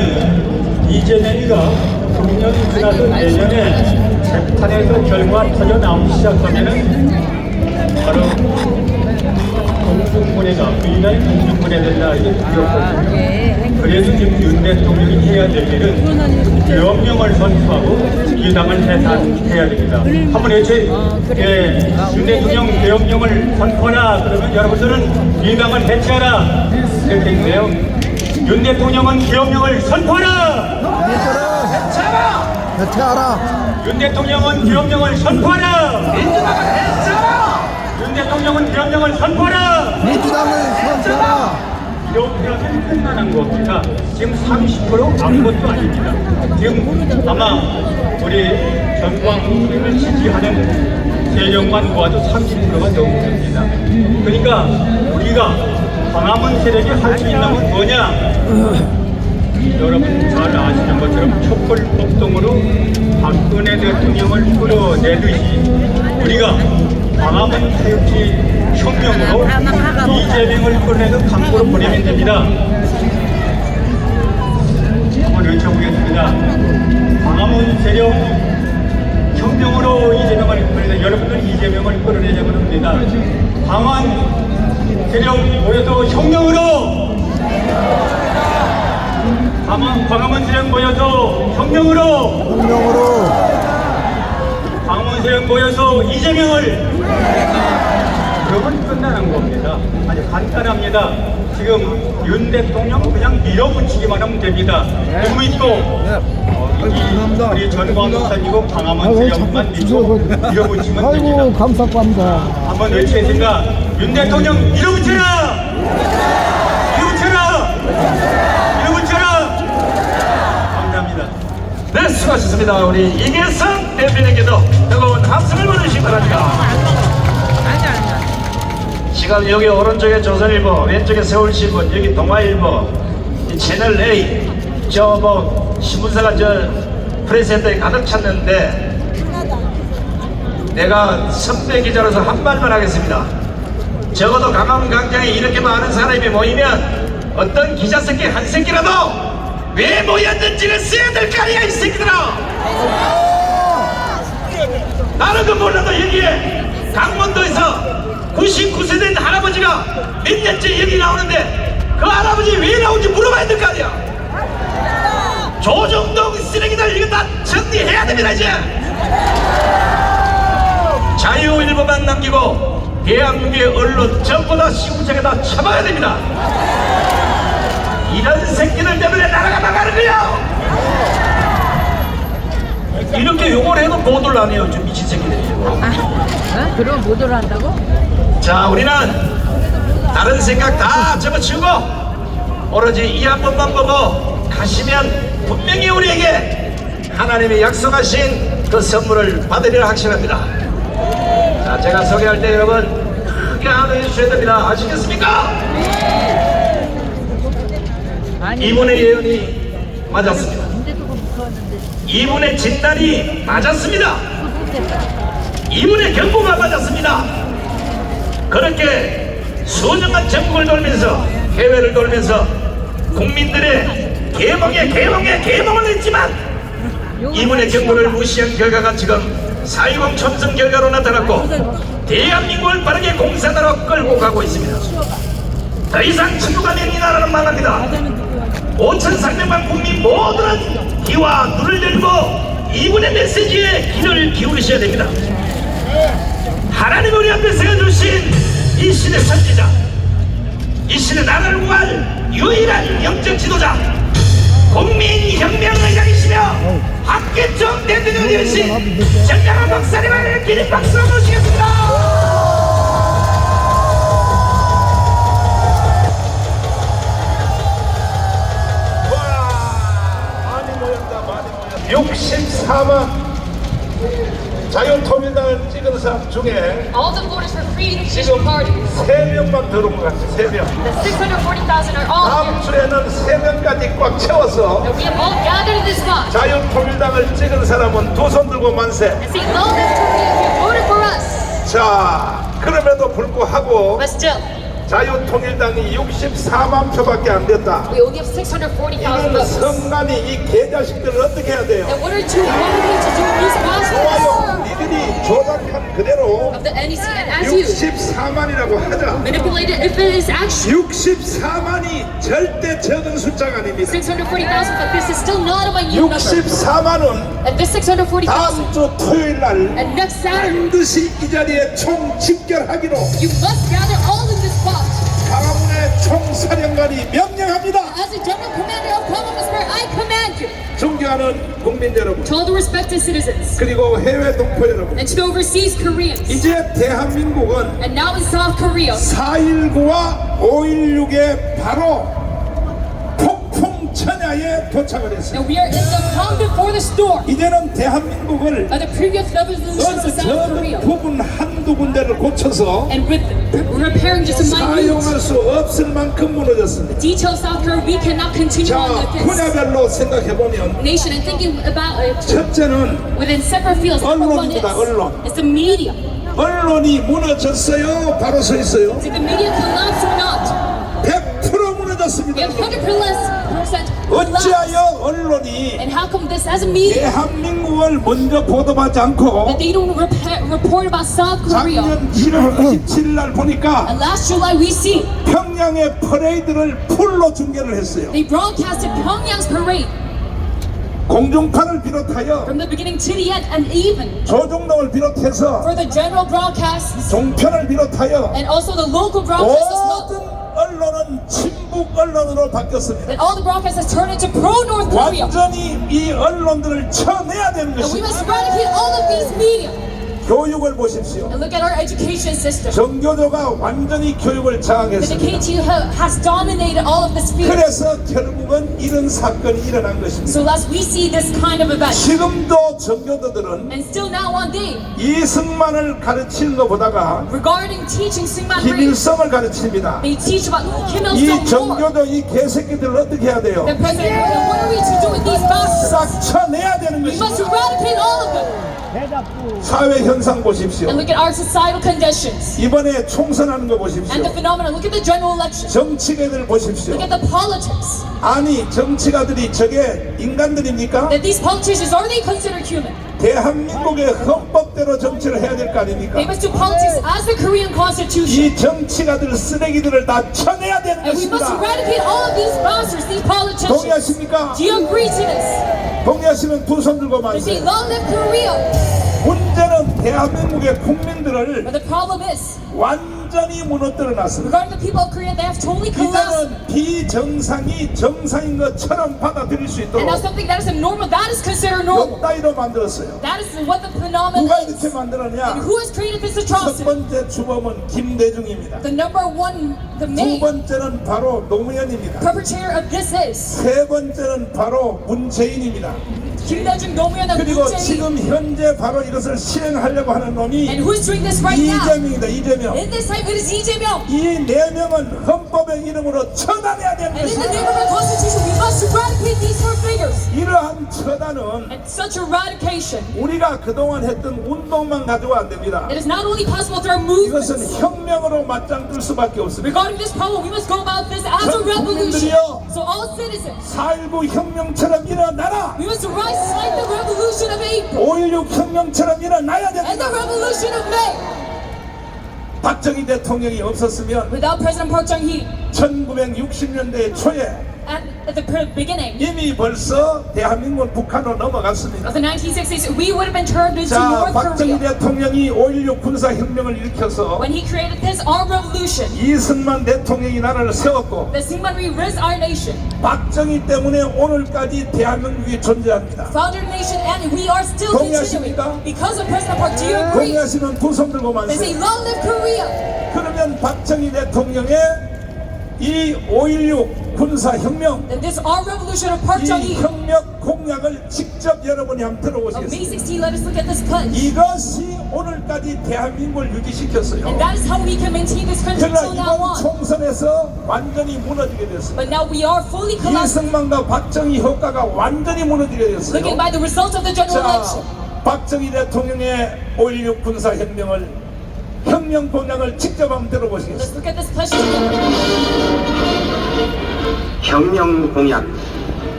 이재명이가 9년 지나서 내년에 재판에서 결과 터져 나오기 시작하면은 바로 공중분해가 우리나라의 공중분해 된다 이게 두렵거든요. 그래서 지금 윤 대통령이 해야 될 일은 계엄령을 선포하고 이당을 해산해야 됩니다. 한번 외쳐요. 윤 대통령 계엄령을 선포하라. 그러면 여러분들은 이당을 해체하라. 이렇게 있네요. 윤 대통령은 계엄령을 선포하라. 해체하라. 해체하라. 윤 대통령은 계엄령을 선포하라. 민주당을 해체하라. 윤 대통령은 계엄령을 선포하라. 민주당을 선포하라. 이렇게 하면 끝나는 겁니다. 지금 30% 아무것도 아닙니다. 지금 아마 우리 전두환 목사님을 지지하는 세력만 모아도 30%가 넘습니다. 그러니까 우리가 광화문 세력이 할 수 있는 건 뭐냐? 여러분 잘 아시는 것처럼 촛불폭동으로 박근혜 대통령을 끌어내듯이 우리가 광화문 태극기 혁명으로 이재명을 끌어내서 강보로 보내면 됩니다. 한번 외쳐보겠습니다. 광화문 세력 혁명으로 이재명을 끌어내서 여러분들 이재명을 끌어내자면 됩니다. 광원 세력 모여서 혁명으로 광화문 세력 모여서 혁명으로 운명으로 광화문 세력 모여서 이재명을 그러면 끝나는 겁니다. 아주 간단합니다. 지금 윤 대통령 그냥 밀어붙이기만 하면 됩니다. 그리고 또 감사합니다. 우리 전광 목사님이고 광화문 세력만 밀어붙이면 아이고 됩니다. 감사합니다. 한번 외치겠습니다. 윤 대통령 밀어붙여라! 밀어붙여라! 밀어붙여라! 감사합니다. 네, 수고하셨습니다. 우리 이계성 대표님께도 뜨거운 함성을 보내주시기 바랍니다. 지금 여기 오른쪽에 조선일보, 왼쪽에 서울신문, 여기 동아일보, 이 채널 A, 저 뭐 신문사가 저 프레스센터에 가득 찼는데 내가 선배 기자로서 한 말만 하겠습니다. 적어도 강화문광장에 이렇게 많은 사람이 모이면 어떤 기자 새끼 한 새끼라도 왜 모였는지를 써야 될 거 아니야 이 새끼들아. 나는 그 몰라도 여기에 강원도에서 99세 된 할아버지가 몇 년째 여기 나오는데 그 할아버지 왜 나오는지 물어봐야 될 거 아니야. 조정동 쓰레기들 이거 다 정리해야 됩니다. 이제 자유일보만 남기고 대한민국의 언론 전부 다 시궁창에다 쳐박아야 됩니다. 이런 새끼들 때문에 나라가 망하는 거야. 이렇게 욕을 해도 보도를 안 해요. 좀 미친 새끼들이고. 그럼 모델을 한다고? 자, 우리는 다른 생각 다 접어치우고 오로지 이 한 번만 보고 가시면 분명히 우리에게 하나님이 약속하신 그 선물을 받으리라 확신합니다. 자, 제가 소개할 때 여러분 크게 한호해 주셔야 됩니다. 아시겠습니까? 이분의 예언이 맞았습니다. 이분의 진단이 맞았습니다. 이분의 경고가 맞았습니다. 그렇게 수년간 전국을 돌면서 해외를 돌면서 국민들의 개몽을 했지만 이분의 경고를 무시한 결과가 지금 4.10 총선 결과로 나타났고 대한민국을 빠르게 공산화로 끌고 가고 있습니다. 더 이상 친구가 된 이 나라는 망합니다. 5,300만 국민 모두는 귀와 눈을 들고 이분의 메시지에 귀를 기울이셔야 됩니다. 하나님 우리 앞에 세워주신 이 신의 선지자, 이 신의 나라를 구할 유일한 영적 지도자, 국민혁명의장이시며 박기총 대통령이신 정량한 목사님을 기립 박수로 모시겠습니다. 64만 자유통일당을 찍은 사람 중에 All the voters for free and Christian parties. 3명만 들어온 것 같아요. 3명. The 640,000 are all 다음 here. 주에는 3명까지 꽉 채워서 And we have all gathered in this spot. 자유통일당을 찍은 사람은 두 손 들고 만세. And see all this Koreans who voted for us. 자, 그럼에도 불구하고 But still, 자유통일당이 64만 표밖에 안 됐다. we only have 640,000 이거는 votes. 선관위 이 개자식들을 어떻게 해야 돼요? And what are we to do with these bastards 좋아요. 니들이 조작한 그대로 of the NEC? And as you 64만이라고 하자. manipulate it, if it is actually 64만이 절대 적은 숫자가 아닙니다. 640,000, but this is still not a minute number. 64만은 And this 640,000 다음 주 토요일 날 and next Saturday, 반드시 이 자리에 총 집결하기로 you must gather all in this spot. 강화문의 총사령관이 명령합니다. As the general commander of Commonwealth Square, I command you 존경하는 국민 여러분, to all the respected citizens 그리고 해외 동포 여러분, and to the overseas Koreans. 이제 대한민국은 And now in South Korea, 4.19와 5.16에 바로 폭풍 천야에 도착을 했어요. and we are in the calm before the storm 이제는 대한민국을 of the previous revolutions of South 적은 Korea. 부분 한두 군데를 고쳐서 And with repairing just a minute 사용할 수 없을 만큼 무너졌습니다. detail South Korea, we cannot continue 자, on with this 분야별로 생각해보면 nation. And thinking about it 첫째는 within separate fields, number one 언론입니다. 언론. is the media. 언론이 무너졌어요? 바로 서 있어요? Did the media collapse or not? 100% 빠졌습니다. We have 100% 어찌하여 언론이 And how come this as a media 대한민국을 먼저 보도하지 않고 that they don't report about South Korea? 작년 1월 27일 날 보니까 And last July we see 평양의 퍼레이드를 풀로 중계를 했어요. they broadcasted Pyongyang's parade 공중파를 비롯하여 from the beginning to the end, and even 조중동을 비롯해서 for the general broadcasts 종편을 비롯하여 and also the local broadcasts as 모든 well. 언론은 친북 언론으로 바뀌었습니다. That all the broadcasts has turned into pro-North Korea. 완전히 이 언론들을 쳐내야 되는 And we 것입니다. must eradicate all of these media. 교육을 보십시오. And look at our education system. 정교조가 완전히 교육을 The 장악했습니다. KTU has dominated all of the spheres. 그래서 결국은 이런 사건이 일어난 것입니다. So last we see this kind of event. 지금도 정교도들은 And still now one day, 이승만을 가르치는 것보다가 regarding teaching Syngman Rhee, 김일성을 가르칩니다. they teach about Kim 이 Il-sung more. 정교도 이 개새끼들을 어떻게 해야 돼요? The president, what are we to do with these bastards? 싹 쳐내야 되는 We must 것입니다. eradicate all of them. 사회 현상 보십시오. And look at our societal conditions. 이번에 총선하는 거 보십시오. And the phenomenon, look at the general election. 정치가들 보십시오. Look at the politics. 아니 정치가들이 저게 인간들입니까? That these politicians, are they considered human? 대한민국의 헌법대로 정치를 해야 될 거 아닙니까? They must do politics as the Korean constitution. 이 정치가들 쓰레기들을 다 쳐내야 되는 And we must 것입니다. eradicate all of these bastards, these politicians. 동의하십니까? Do you agree to this? 동의하시면 두 손 들고 They say, 말씀하세요. long live Korea. 문제는 대한민국의 국민들을 But the problem is, 완전히 무너뜨려 놨습니다. regarding the people of Korea, they have totally collapsed. 이제는 비정상이 정상인 것처럼 받아들일 수 And now 있도록 something that is abnormal, that is considered normal. 욕따위로 만들었어요. That is what the phenomenon 누가 is. 이렇게 만들었냐? And who has created this 첫 atrocity? 번째 주범은 김대중입니다. The number one, the 두 main 번째는 바로 노무현입니다. perpetrator of this is 세 번째는 바로 문재인입니다. Kim Dae-jung, Nomuyeon, and 그리고 Moon Jae-in. 지금 현재 바로 이것을 실행하려고 하는 And 놈이 who is doing this right now? 이재명입니다. 이재명. In this time, it is Lee Jae-myung. 이 네 명은 헌법의 이름으로 처단해야 되는 And in the name 것입니다. of our constitution, we must eradicate these four figures. 이러한 처단은 And such eradication, 우리가 그동안 했던 운동만 가지고 안 됩니다. it is not only possible through our movements. 이것은 혁명으로 맞짱뜰 수밖에 없습니다. Regarding this problem, we must go about this as a revolution. 국민들이여. So all citizens, 4.19 혁명처럼 일어나라. we must rise like the revolution of April 5.16 혁명처럼 일어나야 and the 됩니다. revolution of May. 박정희 대통령이 없었으면 Without President Park Chung-hee, 1960년대 초에 at the beginning 이미 벌써 대한민국은 북한으로 넘어갔습니다. of the 1960s, we would have been turned into 자, North 박정희 Korea. 대통령이 5.16 군사혁명을 일으켜서 When he created this armed revolution, 이승만 대통령이 나라를 세웠고 the Syngman Rhee raised our nation, 박정희 때문에 오늘까지 대한민국이 존재합니다. founded a nation, and we are still continuing. 동의하십니까? Because of President Park, do you agree? 동의하시면 두 손 들고 They say, 말씀. long live Korea. 그러면 박정희 대통령의 이 5.16 군사혁명 And this armed revolution of Park 이 Chung-hee, 혁명 공약을 직접 여러분이 한번 of May 들어보시겠습니다. 16, let us look at this pledge. 이것이 오늘까지 대한민국을 유지시켰어요. And that is how we can maintain this country 그러나 till now 이번 on. 총선에서 완전히 무너지게 됐습니다. But now we are fully collapsed. 이승만과 박정희 효과가 완전히 무너지게 됐어요. Looking by the results of the general 자, election. 박정희 대통령의 5.16 군사혁명을 혁명 공약을 직접 한번 들어보시겠습니다. Let's look at this pledge together. 혁명 공약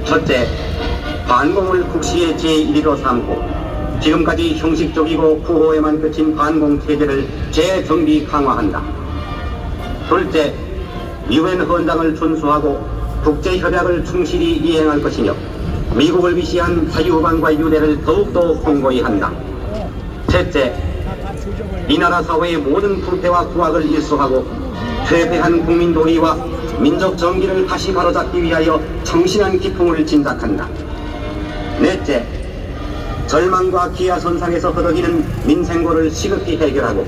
첫째, 반공을 국시의 제1위로 삼고 지금까지 형식적이고 구호에만 그친 반공 체제를 재정비 강화한다. 둘째, 유엔 헌장을 준수하고 국제협약을 충실히 이행할 것이며 미국을 위시한 자유반과 유대를 더욱더 공고히 한다. 셋째, 이 나라 사회의 모든 부패와 구악을 일소하고 퇴폐한 국민 도리와 민족 정기를 다시 바로잡기 위하여 청신한 기풍을 진작한다. 넷째, 절망과 기아선상에서 허덕이는 민생고를 시급히 해결하고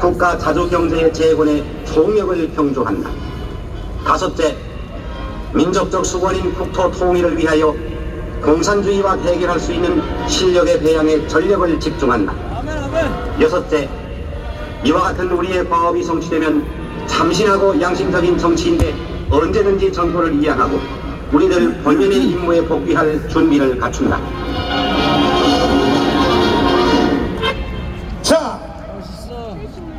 국가 자주경제의 재건에 총력을 경주한다. 다섯째, 민족적 수권인 국토 통일을 위하여 공산주의와 대결할 수 있는 실력의 배양에 전력을 집중한다. 여섯째, 이와 같은 우리의 과업이 성취되면 참신하고 양심적인 정치인데 언제든지 정부를 이양하고 우리들 본연의 임무에 복귀할 준비를 갖춘다. 자,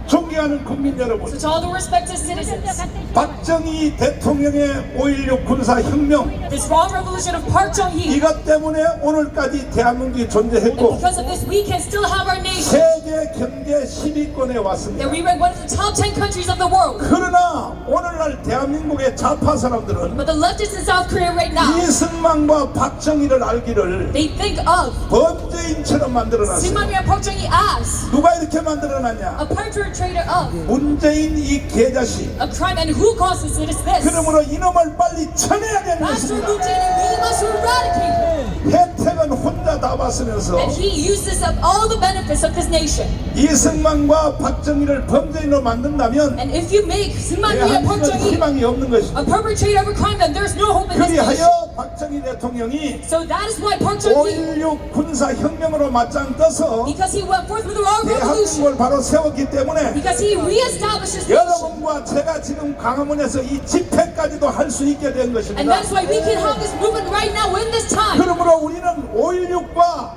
존경하는 존경하는 국민 여러분, So to all the respected citizens, 박정희 대통령의 5.16 군사혁명, this wrong revolution of Park Chung-hee, 이것 때문에 오늘까지 대한민국이 존재했고 because of this we can still have our nation, 세계 경제 10위권에 that 왔습니다. we rank one of the top 10 countries of the world. 그러나 오늘날 대한민국의 좌파 사람들은 But the leftists in South Korea right now, 이승만과 박정희를 알기를 they think of 범죄인처럼 만들어놨어요. Syngman Park Chung-hee as 누가 이렇게 만들어놨냐? a perpetrator of 문재인 이 개자식. a crime, and who causes it is this. 그러므로 이놈을 빨리 쳐내야 되는 Master 것입니다. Moon Jae-in, we must eradicate him. 혜택은 혼자 다 받으면서 And he uses up all the benefits of this nation. 이승만과 박정희를 범죄인으로 만든다면 And if you make Syngman Park 대한민국은 Chung-hee 희망이 없는 것입니다. a perpetrator of a crime, then there's no hope in this nation. 그리하여 박정희 대통령이 So that is why Park Chung-hee, 5.16 군사혁명으로 맞짱 떠서 because he went forth with the wrong revolution, 대한민국을 바로 세웠기 때문에 because he reestablished his nation. 여러분과 제가 지금 광화문에서 이 집회까지도 할 수 있게 된 And 것입니다. that's why we can have this movement right now in this time. 그러므로 우리는 5.16과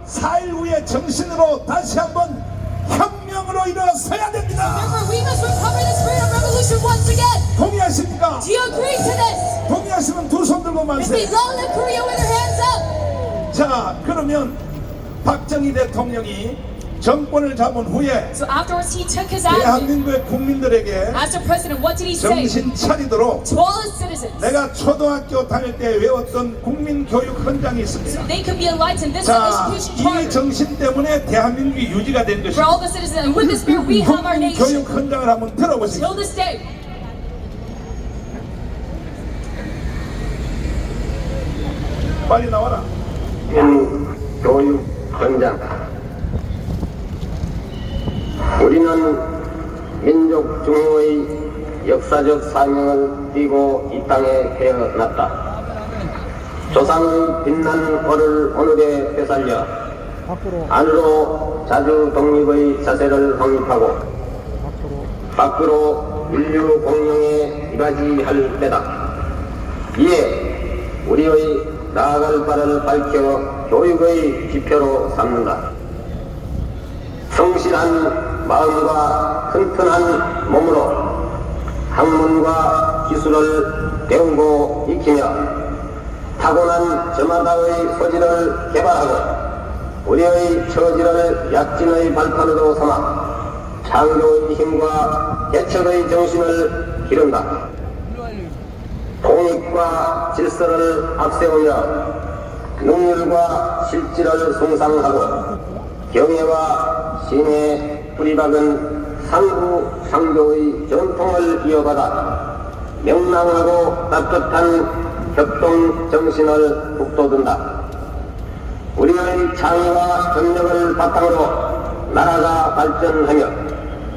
4.1 후의 정신으로 다시 한번 혁명으로 일어서야 됩니다. Therefore, we must recover the spirit of revolution once again. 동의하십니까? Do you agree to this? 동의하시면 두 손 들고 If we 만세. long live Korea with our hands up. 자, 그러면 박정희 대통령이 정권을 잡은 후에 So afterwards, he took his action. 대한민국의 국민들에게 As the president, what did he say 정신 차리도록 to all his citizens? 내가 초등학교 다닐 때 외웠던 국민교육 헌장이 있습니다. They could be enlightened. This 자, education 이 charter 정신 때문에 대한민국이 유지가 된 for 것입니다. all the citizens. And with the spirit, we have our nation. 국민교육 헌장을 한번 들어보시죠. Till this day. 빨리 나와라. 교육 헌장. 우리는 민족 중흥의 역사적 사명을 띠고 이 땅에 태어났다. 조상의 빛난 얼을 오늘에 되살려 안으로 자주 독립의 자세를 확립하고 밖으로 인류 공영에 이바지할 때다. 이에 우리의 나아갈 바를 밝혀 교육의 지표로 삼는다. 성실한 마음과 튼튼한 몸으로 학문과 기술을 배우고 익히며 타고난 저마다의 소질을 개발하고 우리의 처지를 약진의 발판으로 삼아 창조의 힘과 개척의 정신을 기른다. 공익과 질서를 앞세우며 능률과 실질을 숭상하고 경애와 신의 뿌리박은 상부상조의 전통을 이어받아 명랑하고 따뜻한 협동 정신을 북돋운다. 우리의 창의와 협력을 바탕으로 나라가 발전하며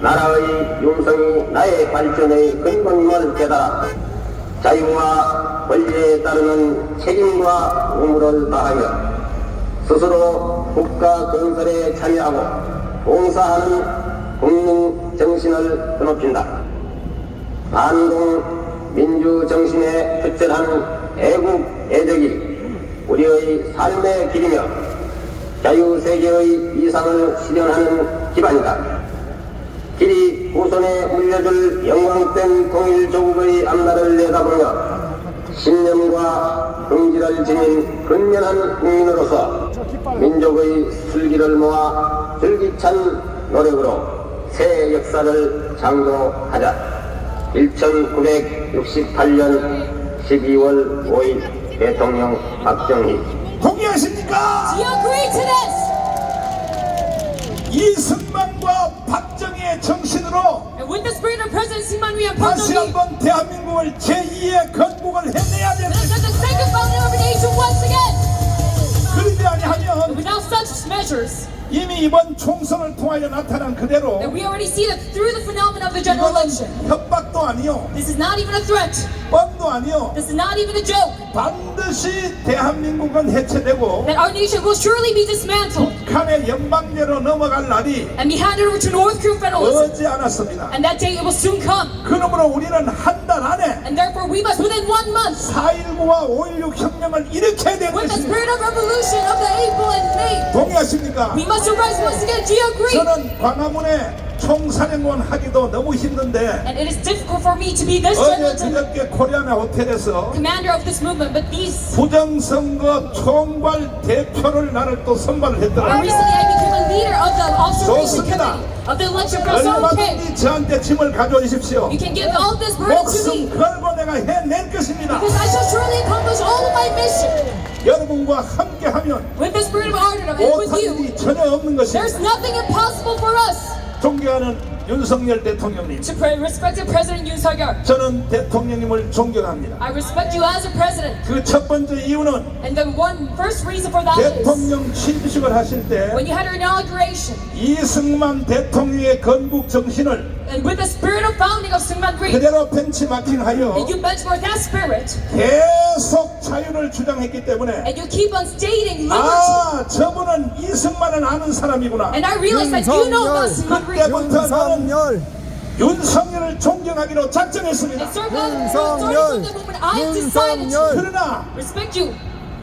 나라의 융성이 나의 발전의 근본임을 깨달아 자유와 권리에 따르는 책임과 의무를 다하며 스스로 국가 건설에 참여하고 봉사하는 국민 정신을 드높인다. 반공 민주 정신에 투철한 애국 애적이 우리의 삶의 길이며 자유세계의 이상을 실현하는 기반이다. 길이 후손에 물려줄 영광된 통일조국의 앞날을 내다보며 신념과 긍지를 지닌 근면한 국민으로서 민족의 슬기를 모아 줄기찬 노력으로 새 역사를 창조하자. 1968년 12월 5일 대통령 박정희. 동의하십니까? Do you agree to this? 이승만과 박정희의 정신으로 And with the spirit of President Syngman Rhee and Park 다시 Chung-hee, 한번 대한민국을 제2의 건국을 해내야 let us 됩니다. have the second founding of our nation once again. 그러지 아니하면 Without such measures, 이미 이번 총선을 통하여 나타난 그대로 that we already see that through the phenomenon of the general 이건 election. 협박도 아니요, This is not even a threat. 뻔도 아니요, This is not even a joke. 반드시 대한민국은 해체되고 That our nation will surely be dismantled 북한의 연방제로 넘어갈 날이 and be handed over to North Korean federalism. 머지 않았습니다. And that day it will soon come. 그러므로 우리는 한 달 안에 And therefore we must within 1 month, 4.19와 5.16 혁명을 일으켜야 되는 with the 것입니다. spirit of revolution of the April and May, 동의하십니까? we must arise once again. Do you agree? 저는 광화문에 총사령관 하기도 너무 힘든데 And it is difficult for me to be this 어제 general 그저께 코리아나 호텔에서 commander of this movement, but these 부정선거 총괄 대표를 나를 또 선발을 했더라고요. recently I became a leader of the observation 좋습니다. committee of the election process. So okay, 얼마든지 저한테 짐을 가져오십시오. you can give all this burden to 목숨 me 걸고 내가 해낼 것입니다. because I shall surely accomplish all of my mission 여러분과 함께하면 with the spirit of martyrdom and with 못한 you. 일이 전혀 없는 There's 것입니다. nothing impossible for us. 존경하는 윤석열 대통령님, To respect President Yoon Suk-yeol, 저는 대통령님을 존경합니다. I respect you as a president. 그 첫 번째 이유는 And the first reason for that is 대통령 취임식을 하실 때 when you had your inauguration 이승만 대통령의 건국 정신을 and with the spirit of founding of Syngman Rhee, 그대로 벤치마킹하여 and you benchmark that spirit 계속 자유를 주장했기 때문에 and you keep on stating liberty. 저분은 이승만을 아는 사람이구나. And I realize that you know about Syngman Rhee. 그때부터 나는 윤석열 윤석열을 존경하기로 작정했습니다. And starting from the moment I decided to 그러나 respect you.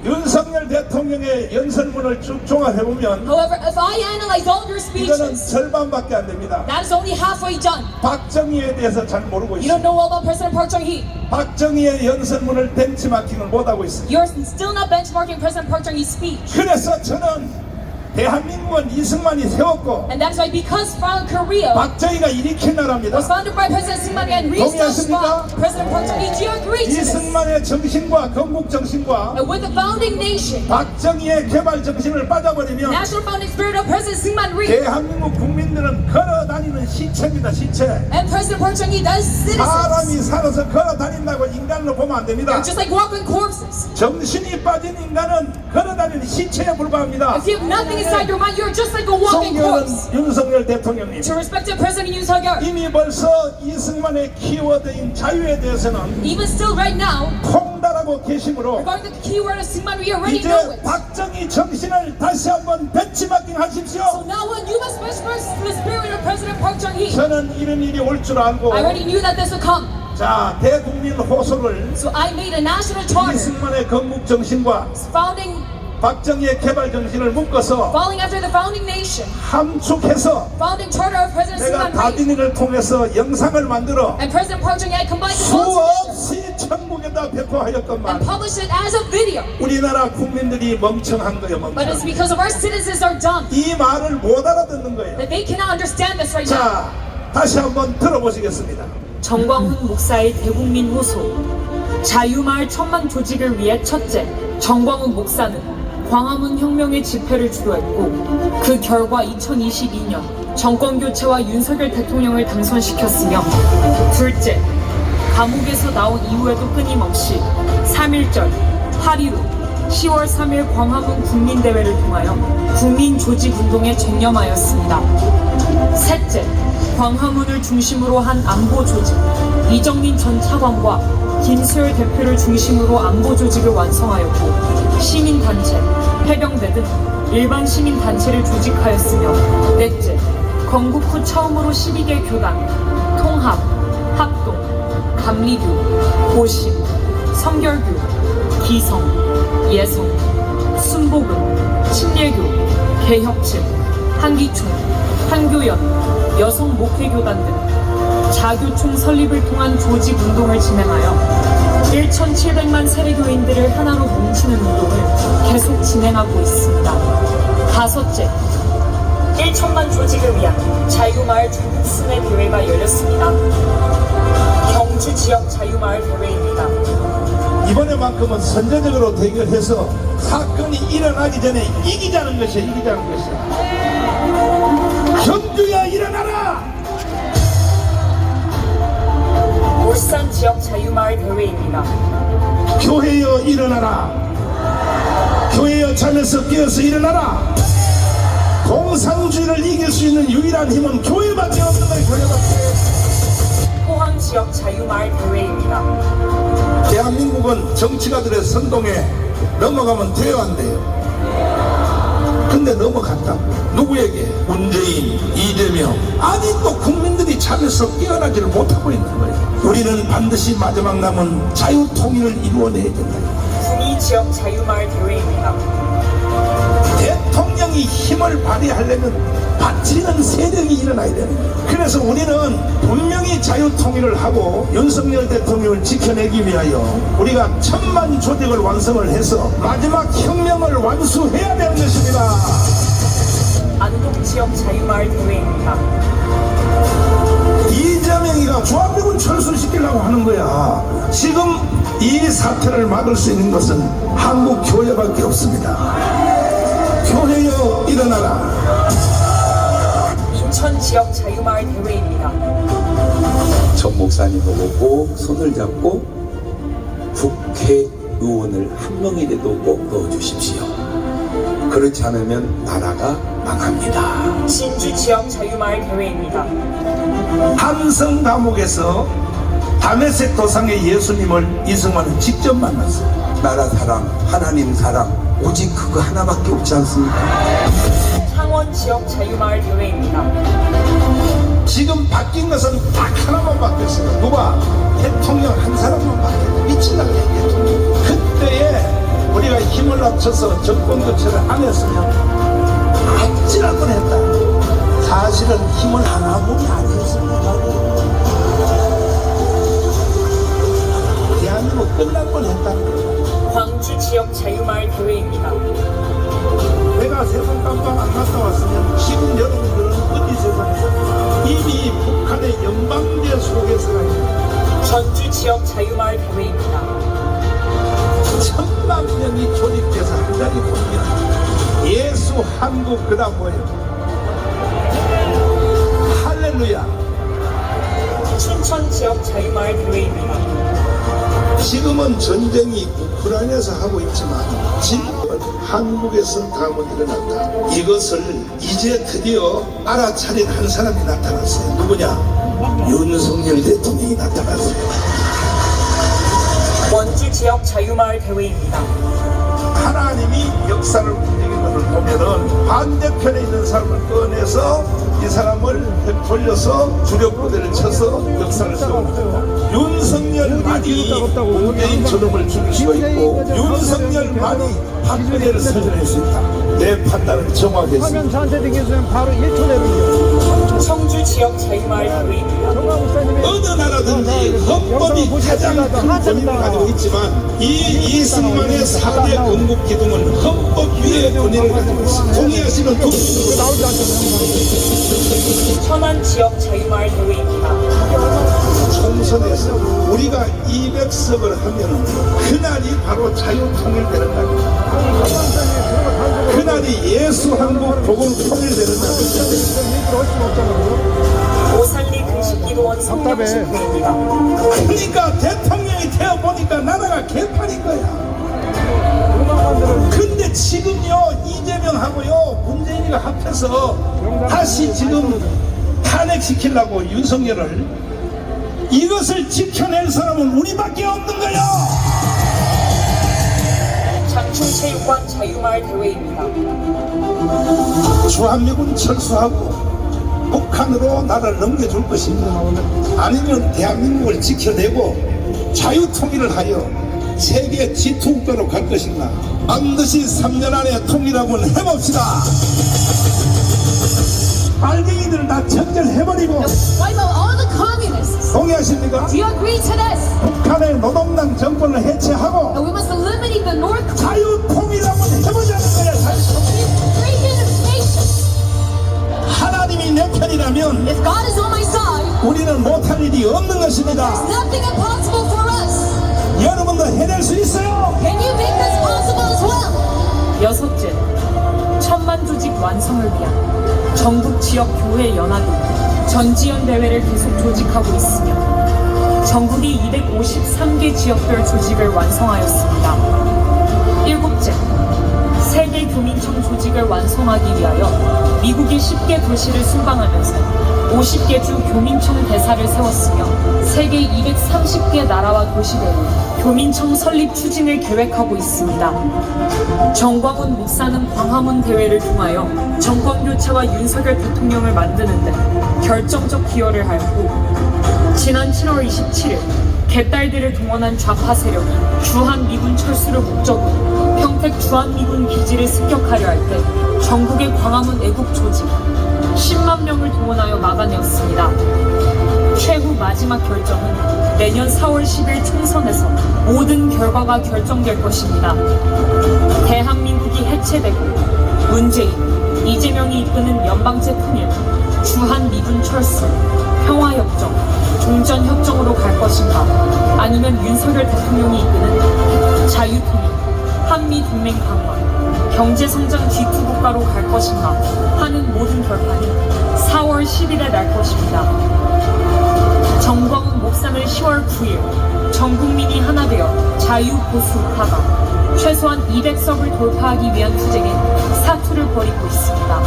윤석열 대통령의 연설문을 쭉 종합해보면 However, if I analyze all your 이거는 speeches, 절반밖에 안 됩니다. that is only halfway done. 박정희에 대해서 잘 모르고 You don't 있습니다. know all about President Park Chung-hee. 박정희의 연설문을 벤치마킹을 못하고 있습니다. You're still not benchmarking President Park Chung-hee's speech. 그래서 저는 대한민국은 이승만이 세웠고 And that's why because Korea 박정희가 일으킨 나라입니다. was founded by President Syngman Rhee and reestablished by President Park Chung-hee, do you agree to this? 이승만의 정신과 건국 정신과 And with the founding nation, 박정희의 개발 정신을 빠져버리면 national founding spirit of President Syngman Rhee, 대한민국 국민들은 걸어다니는 시체입니다. 시체. and President Park Chung-hee, that is citizens. 사람이 살아서 걸어다닌다고 인간으로 보면 안 됩니다. They're just like walking corpses. 정신이 빠진 인간은 걸어다니는 시체에 불과합니다. If you have nothing inside your mind, you're just like a walking 존경하는 corpse. 윤석열 대통령님, To respect President Yoon Suk-yeol, 이미 벌써 이승만의 키워드인 자유에 대해서는 even still right now, 통달하고 계시므로 regarding the keyword of Syngman Rhee, you already 이제 know it. 박정희 정신을 다시 한번 벤치마킹 So 하십시오. now on, you must benchmark the spirit of President Park Chung-hee. 저는 이런 일이 올 줄 알고 I already knew that this would come. 자 대국민 호소를 So I made a national charter 이승만의 건국 정신과 founding, 박정희의 개발 정신을 묶어서 following after the founding nation, 함축해서 founding charter of President 내가 Syngman Rhee 다빈이를 통해서 영상을 만들어 and President Park Chung-hee. I combined the both together 수없이 천국에다 배포하였건만 and published it as a video. 우리나라 국민들이 멍청한 거예요. But it's 멍청. because of our citizens are dumb 이 말을 못 알아듣는 거예요. that they cannot understand this right now. 자 다시 한번 들어보시겠습니다. 정광훈 목사의 대국민 호소. 자유마을 천만 조직을 위해 첫째, 정광훈 목사는 광화문 혁명의 집회를 주도했고 그 결과 2022년 정권교체와 윤석열 대통령을 당선시켰으며 둘째, 감옥에서 나온 이후에도 끊임없이 3.1절, 8.15, 10월 3일 광화문 국민대회를 통하여 국민조직운동에 전념하였습니다. 셋째, 광화문을 중심으로 한 안보조직, 이정민 전 차관과 김수열 대표를 중심으로 안보조직을 완성하였고 시민단체, 해병대 등 일반 시민단체를 조직하였으며 넷째, 건국 후 처음으로 12개 교단, 통합, 합동, 감리교, 고심, 성결교, 기성, 예성, 순복음, 침례교, 개혁측, 한기총, 한교연, 여성 목회교단 등 자교총 설립을 통한 조직운동을 진행하여 1,700만 세례교인들을 하나로 뭉치는 운동을 계속 진행하고 있습니다. 다섯째, 1천만 조직을 위한 자유마을 전국 순회 대회가 열렸습니다. 경주 지역 자유마을 대회입니다. 이번에만큼은 선제적으로 대결해서 사건이 일어나기 전에 이기자는 것이야. 이기자는 것이야. 경주야 일어나라. 울산 지역 자유마을 대회입니다. 교회여 일어나라. 교회여 잠에서 깨어서 일어나라. 공산주의를 이길 수 있는 유일한 힘은 교회밖에 없는 거예요. 교회밖에. 포항 지역 자유마을 대회입니다. 대한민국은 정치가들의 선동에 넘어가면 돼요, 안 돼요? 근데 넘어갔다. 누구에게? 문재인, 이재명. 아직도 국민들이 잠에서 깨어나지를 못하고 있는 거예요. 우리는 반드시 마지막 남은 자유통일을 이루어내야 된다. 구미 지역 자유마을 대회입니다. 대통령 대통령이 힘을 발휘하려면 받치는 세력이 일어나야 되는 거예요. 그래서 우리는 분명히 자유통일을 하고 윤석열 대통령을 지켜내기 위하여 우리가 1000만 조직을 완성을 해서 마지막 혁명을 완수해야 되는 것입니다. 안동 지역 자유마을 대회입니다. 이재명이가 조합력을 철수시키려고 하는 거야. 지금 이 사태를 막을 수 있는 것은 한국 교회밖에 없습니다. 교회여 일어나라. 인천 지역 자유마을 대회입니다. 전 목사님을 보고 손을 잡고 국회의원을 한 명이라도 꼭 넣어주십시오. 그렇지 않으면 나라가 망합니다. 진주 지역 자유마을 대회입니다. 함성 감옥에서 다메섹 도상의 예수님을 이승만은 직접 만났어요. 나라 사랑, 하나님 사랑, 오직 그거 하나밖에 없지 않습니까? 창원 지역 자유마을 대회입니다. 지금 바뀐 것은 딱 하나만 바뀌었어요. 누가? 대통령 한 사람만 바뀌었어요. 미친다고 대통령. 그때에 우리가 힘을 합쳐서 정권 교체를 안 했으면 아찔할 뻔했다. 사실은 힘을 하나뿐이 아니었습니다. 대한민국 끝날 뻔했다. 광주 지역 자유마을 대회입니다. 내가 세상 깜빡 안 갔다 왔으면 지금 여러분들은 어디 세상에서 이미 북한의 연방제 속에서가 있는 전주 지역 자유마을 대회입니다. 1000만 명이 조직돼서 한 자리 보면 예수 한국 그다음 뭐예요? 할렐루야. 춘천 지역 자유마을 대회입니다. 지금은 전쟁이 우크라이나에서 하고 있지만 지금 한국에서 다음은 일어났다. 이것을 이제 드디어 알아차린 한 사람이 나타났어요. 누구냐? 윤석열 대통령이 나타났어요. 원주 지역 자유마을 대회입니다. 하나님이 역사를 움직이는 것을 보면은 반대편에 있는 사람을 꺼내서 이 사람을 돌려서 주력부대를 쳐서 역사를 세웁니다. 윤석열만이 문재인 저놈을 죽일 수가 있고 윤석열만이 박근혜를 설정할 수 있다. 내 판단은 정확했습니다. 화면 저한테 되겠으면 바로 1초 내로 청주 지역 자유마을 대회입니다. 어느 나라든지 헌법이 가장 큰 권위를 가지고 있지만 이 이승만의 4대 건국 기둥은 헌법 위에 권위를 가지고 있습니다. 동의하시는 두 나오지 않잖아요. 천안 지역 자유마을 대회입니다. 총선에서 우리가 200석을 하면 그날이 바로 자유통일되는 날입니다. 그날이 예수 한국 복음 통일되는 날입니다. 오산리 금식기도원 성령식 대회입니다. 그러니까 대통령이 되어보니까 나라가 개판인 거야. 근데 지금요 이재명하고요 문재인이가 합해서 다시 지금 탄핵시키려고 윤석열을 이것을 지켜낼 사람은 우리밖에 없는 거야. 장충체육관 자유마을 대회입니다. 주한미군 철수하고 북한으로 나라를 넘겨줄 것입니다. 아니면 대한민국을 지켜내고 자유통일을 하여 세계 지투국가로 갈 것인가. 반드시 3년 안에 통일하면 해봅시다. 빨갱이들 다 전절해버리고. Wipe out all the communists. 동의하십니까? Do you agree to this? 북한의 노동당 정권을 해체하고 And we must eliminate the North Korea. 자유통일하면 해보자는 거야. Free nation. 하나님이 내 편이라면 If God is on my side, 우리는 못할 일이 없는 것입니다. there's nothing impossible for us. 여러분도 해낼 수 있어요. Can you make this possible as well? 여섯째, 1000만 조직 완성을 위한 전국 지역 교회 연합이 전지연 대회를 계속 조직하고 있으며 전국이 253개 지역별 조직을 완성하였습니다. 일곱째, 세계 교민청 조직을 완성하기 위하여 미국의 10개 도시를 순방하면서 50개 주 교민청 대사를 세웠으며 세계 230개 나라와 도시별로 교민청 설립 추진을 계획하고 있습니다. 정광훈 목사는 광화문 대회를 통하여 정권교체와 윤석열 대통령을 만드는 데 결정적 기여를 하였고 지난 7월 27일 개딸들을 동원한 좌파 세력이 주한미군 철수를 목적으로 평택 주한미군 기지를 습격하려 할 때 전국의 광화문 애국 조직 10만 명을 동원하여 막아내었습니다. 최후 마지막 결정은 내년 4월 10일 총선에서 모든 결과가 결정될 것입니다. 대한민국이 해체되고 문재인, 이재명이 이끄는 연방제 통일, 주한미군 철수, 평화협정, 종전협정으로 갈 것인가, 아니면 윤석열 대통령이 이끄는 자유통일, 한미동맹 강화, 경제성장 G2 국가로 갈 것인가 하는 모든 결판이 4월 10일에 날 것입니다. 정광훈 목사는 10월 9일 전 국민이 하나 되어 자유보수파가 최소한 200석을 돌파하기 위한 투쟁에 사투를 벌이고 있습니다.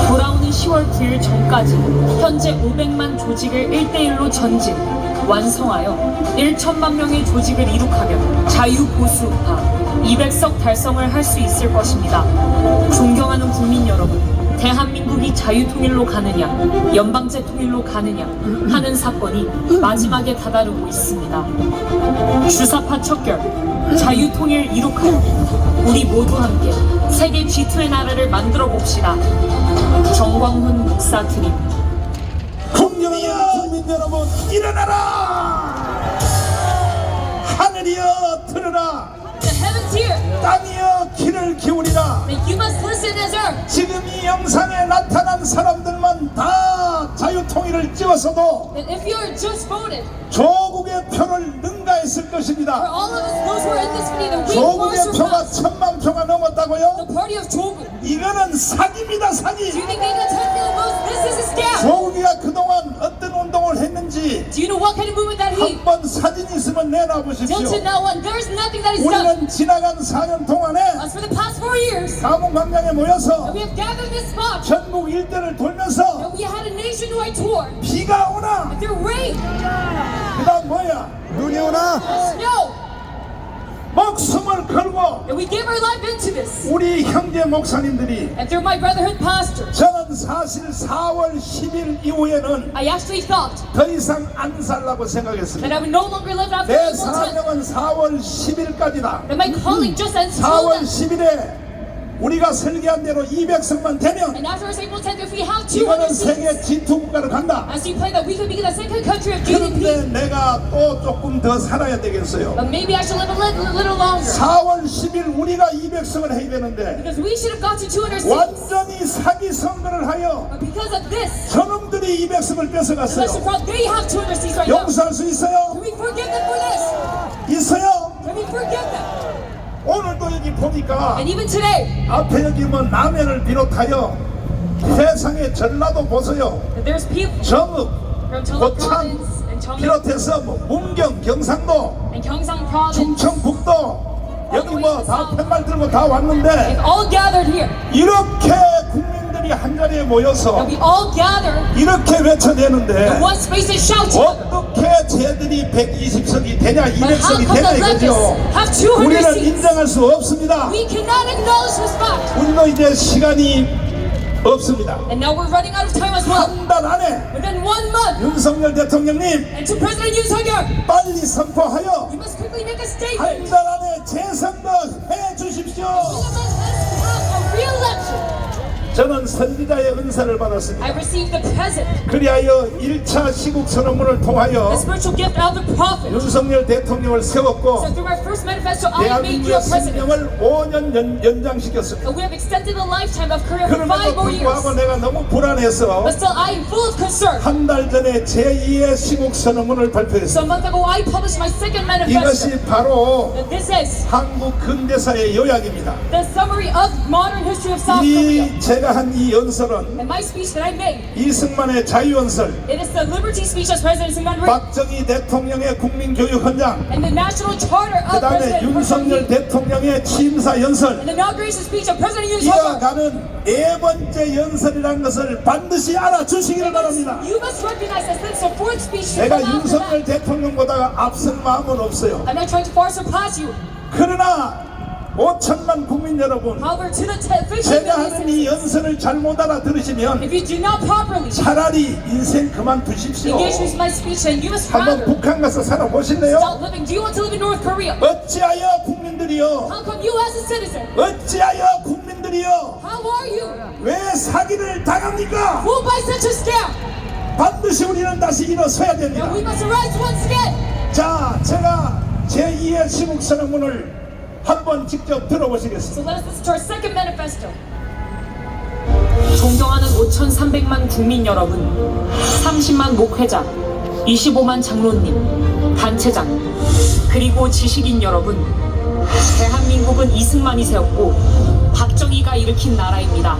돌아오는 10월 9일 전까지 현재 500만 조직을 1대1로 전진, 완성하여 1천만 명의 조직을 이룩하면 자유보수파 200석 달성을 할 수 있을 것입니다. 존경하는 국민 여러분, 대한민국이 자유통일로 가느냐, 연방제 통일로 가느냐 하는 사건이 마지막에 다다르고 있습니다. 주사파 척결, 자유통일 이룩하여 우리 모두 함께 세계 G2의 나라를 만들어 봅시다. 정광훈 목사 드립니다. 존경하는 국민 여러분, 일어나라! 하늘이여 들으라! The heavens hear. 땅이여 귀를 기울이라! That you must listen as earth. 지금 이 영상에 나타난 사람들만 다 자유통일을 찍었어도 That if you are just voted, 조국의 표를 능가했을 for 것입니다. all of us, those who are in this meeting, we 조국의 far 표가 surpass 1000만 표가 넘었다고요? the party of Jogu. 이거는 사기입니다, Do 사기! you think they got 10 million votes? This is a scam. 조국이가 그동안 어떤 운동을 했는지 Do you know what kind of movement that he? 한번 사진 있으면 내놔보십시오. Don't you know what? There's nothing that is done. 우리는 지나간 4년 동안에 As for the past 4 years, 가문광장에 모여서 that we have gathered this spot, 전국 일대를 돌면서 that we had a nationwide tour. 비가 오나 If there rain, 그 다음 뭐야? 눈이 오나? snow, 목숨을 걸고 and we gave our life into this. 우리 형제 목사님들이 And through my brotherhood pastor, 저는 사실 4월 10일 이후에는 I actually thought 더 이상 안 살라고 that 생각했습니다. I would no longer live after 내 April 10th. 사명은 4월 10일까지다. That my calling just ends till 4월 then. 10일에 우리가 설계한 대로 200석만 되면 And after April 10th, if we have 이거는 200 세계 seats, G2 국가로 간다. as you play that, we could be the second country of 그런데 GDP. 내가 또 조금 더 살아야 되겠어요. But maybe I should live a little longer. 4월 10일 우리가 200석을 해야 되는데 Because we should have got to 200 seats. 완전히 사기 선거를 하여 But because of this, 저놈들이 200석을 unless 뺏어갔어요. they have 200 seats right now. 용서할 수 있어요? Can we forgive them for this? 있어요? Can we forgive them? 오늘도 여기 보니까 And even today, 앞에 여기 뭐 남해를 비롯하여 세상의 전라도 보세요. that there's people 정읍, from Jeolla 고창 province and Jeolla 비롯해서 뭐 문경, 경상도, and Gyeongsang province, 충청북도 여기 뭐 다 팻말 들고 다 왔는데 they've all gathered here. 이렇게 국민들이 한 자리에 모여서 That we all gather 이렇게 외쳐대는데 in one space and shout together. 어떻게 쟤들이 120석이 되냐 But how 200석이 come 되냐 the 이거죠. leftists have 200 우리는 seats? 인정할 수 없습니다. We cannot acknowledge this fact. 우리도 이제 시간이 없습니다. And now we're running out of time as well. 한 달 안에 Within 1 month, 윤석열 대통령님 and to President Yoon Suk-yeol, 빨리 선포하여 you must quickly make a statement. 한 달 안에 재선거 해 주십시오. Let's have a re-election. 저는 선지자의 은사를 I 받았습니다. received the present, 그리하여 1차 시국 선언문을 통하여 the spiritual gift of the prophet. 윤석열 대통령을 So 세웠고 through our first manifesto, I made you 대한민국의 a president. 생명을 5년 연장시켰습니다. And we have extended the lifetime of Korea for 5 그럼에도 more 불구하고 years. 내가 너무 불안해서 But still, I am full of concern. 한 달 전에 제2의 시국 선언문을 So a 발표했습니다. month ago, I published my second manifesto. 이것이 바로 And this is 한국 근대사의 요약입니다. the summary of modern history of South Korea. 이 제가 한 이 연설은 And my speech that I made, 이승만의 자유연설, it is the liberty speech of President Syngman Rhee 박정희 대통령의 국민교육헌장, and the national charter 그 of 다음에 President Park 윤석열 Geun-hye 대통령의 취임사연설, and the inauguration speech of President Yoon Suk-yeol. 이어가는 네 번째 연설이라는 것을 반드시 알아주시기를 바랍니다. You must recognize that since the fourth speech to 내가 come after 윤석열 that. 대통령보다 앞선 마음은 없어요. I'm not trying to far surpass you. 그러나 5천만 국민 여러분, However, to the 15 제가 million 하는 이 citizens, 연설을 잘못 알아들으시면 if you do not properly 차라리 인생 그만두십시오. engage with my speech, then you must 한번 rather 북한 가서 살아보실래요? stop living. Do you want to live in North Korea? 어찌하여 국민들이요, How come you as a citizen, 어찌하여 국민들이 여러분들이요 How are you? 왜 사기를 당합니까? Who by such a scam? 반드시 우리는 다시 일어서야 됩니다. And we must arise once again. 자, 제가 제2의 시국선언문을 한번 직접 들어보시겠습니다. So let us listen to our second manifesto. 존경하는 5,300만 국민 여러분, 30만 목회자, 25만 장로님, 단체장, 그리고 지식인 여러분, 대한민국은 이승만이 세웠고 박정희가 일으킨 나라입니다.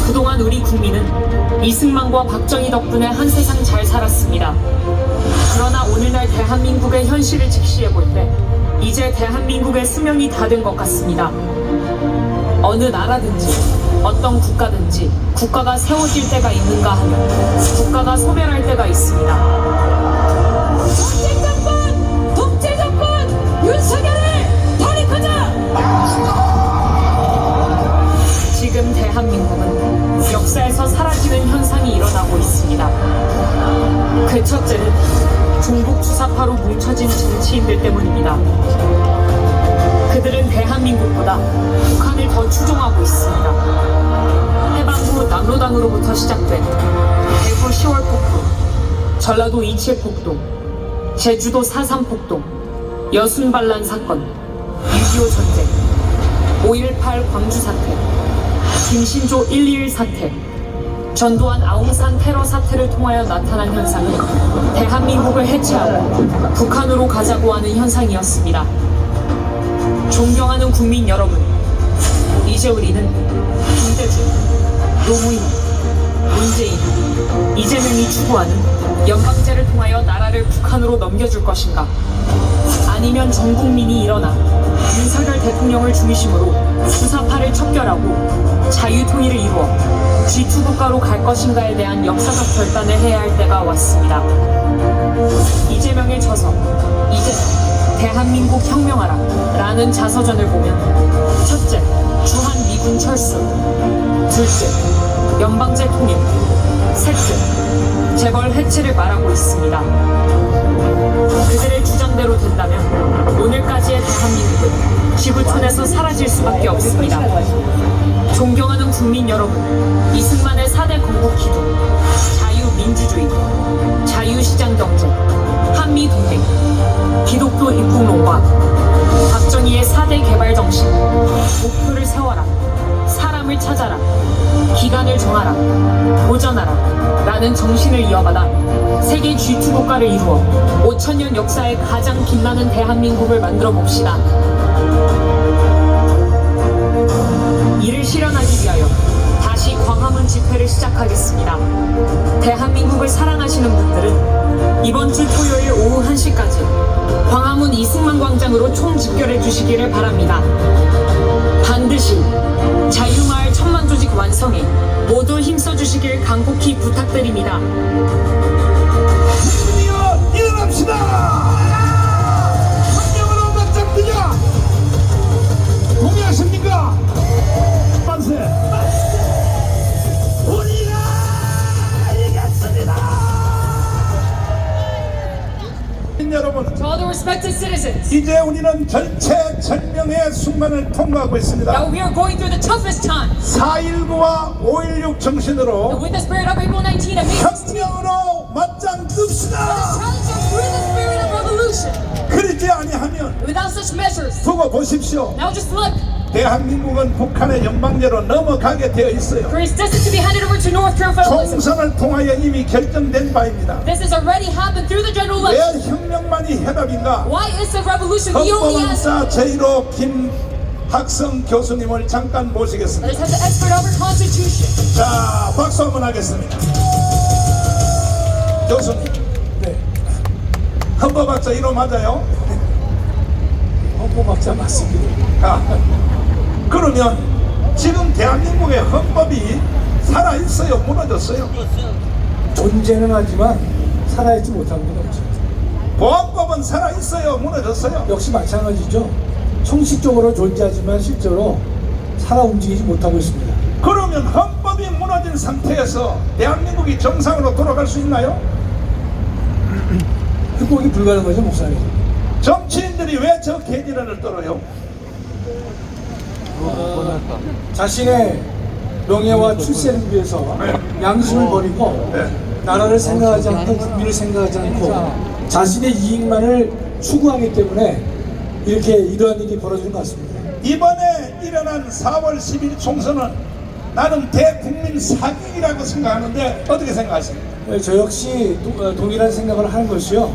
그동안 우리 국민은 이승만과 박정희 덕분에 한 세상 잘 살았습니다. 그러나 오늘날 대한민국의 현실을 직시해 볼 때 이제 대한민국의 수명이 다 된 것 같습니다. 어느 나라든지 어떤 국가든지 국가가 세워질 때가 있는가 하면 국가가 소멸할 때가 있습니다. 독재 정권 윤석열을 탄핵하자. 지금 대한민국은 역사에서 사라지는 현상이 일어나고 있습니다. 그 첫째는 중국 주사파로 뭉쳐진 정치인들 때문입니다. 그들은 대한민국보다 북한을 더 추종하고 있습니다. 해방후 남로당으로부터 시작된 대구 10월 폭동, 전라도 27 폭동, 제주도 4.3 폭동, 여순 반란 사건, 6.25 전쟁, 5.18 광주 사태, 김신조 121 사태, 전두환 아웅산 테러 사태를 통하여 나타난 현상은 대한민국을 해체하고 북한으로 가자고 하는 현상이었습니다. 존경하는 국민 여러분, 이제 우리는 김대중, 노무현, 문재인, 이재명이 추구하는 연방제를 통하여 나라를 북한으로 넘겨줄 것인가? 아니면 전 국민이 일어나 윤석열 대통령을 중심으로 주사파를 척결하고 자유통일을 이루어 G2 국가로 갈 것인가에 대한 역사적 결단을 해야 할 때가 왔습니다. 이재명의 저서, 이재명 대한민국 혁명하라 라는 자서전을 보면 첫째, 주한 미군 철수, 둘째, 연방제 통일, 셋째, 재벌 해체를 말하고 있습니다. 그들의 주장대로 된다면 오늘까지의 대한민국은 지구촌에서 사라질 수밖에 없습니다. 존경하는 국민 여러분, 이승만의 4대 건국 기둥, 자유민주주의, 자유시장경제, 한미동맹, 기독교 입국론과 박정희의 4대 개발정신, 목표를 세워라, 사람을 찾아라, 기간을 정하라, 도전하라 라는 정신을 이어받아 세계 G2 국가를 이루어 5,000년 역사에 가장 빛나는 대한민국을 만들어 봅시다. 이를 실현하기 위하여 다시 광화문 집회를 시작하겠습니다. 대한민국을 사랑하시는 분들은 이번 주 토요일 오후 1시까지 광화문 이승만 광장으로 총집결해 주시기를 바랍니다. 반드시 자유마을 천만 조직 완성에 모두 힘써 주시길 간곡히 부탁드립니다. 드디어 일어납시다. 혁명으로 맞짱 뜨자. 동의하십니까? 만세. 우리가 이겼습니다. 여러분, To all the respected citizens, 이제 우리는 절체절명의 순간을 통과하고 있습니다. now we are going through the toughest time. 4.19와 5.16 정신으로 And with the spirit of April 19 and May 16, 혁명으로 맞짱 뜹시다. challenge us through the spirit of revolution. 그러지 아니하면 Without such measures, 두고 보십시오. now just look, 대한민국은 북한의 연방제로 넘어가게 되어 있어요. Korea is destined to be handed over to North Korean federalism. 총선을 통하여 이미 결정된 바입니다. This has already happened through the general 왜 election. 혁명만이 해답인가? Why is the revolution the only answer? 헌법학자 제1호 김학성 교수님을 잠깐 모시겠습니다. Let's have the expert of our constitution. 자, 박수 한번 하겠습니다. 교수님, 네. 헌법학자 1호 맞아요? 헌법학자 맞습니다. 그러면 지금 대한민국의 헌법이 살아있어요? 무너졌어요? 존재는 하지만 살아있지 못합니다. 보안법은 살아있어요? 무너졌어요? 역시 마찬가지죠. 형식적으로 존재하지만 실제로 살아 움직이지 못하고 있습니다. 그러면 헌법이 무너진 상태에서 대한민국이 정상으로 돌아갈 수 있나요? 회복이 불가능하죠, 목사님. 정치인들이 왜 저 개지란을 떨어요? 자신의 명예와 출세를 위해서 양심을 버리고 나라를 생각하지 않고 국민을 생각하지 않고 자신의 이익만을 추구하기 때문에 이렇게 이러한 일이 벌어지는 것 같습니다. 이번에 일어난 4월 10일 총선은 나는 대국민 사기이라고 생각하는데 어떻게 생각하십니까? 저 역시 동일한 생각을 하는 것이요.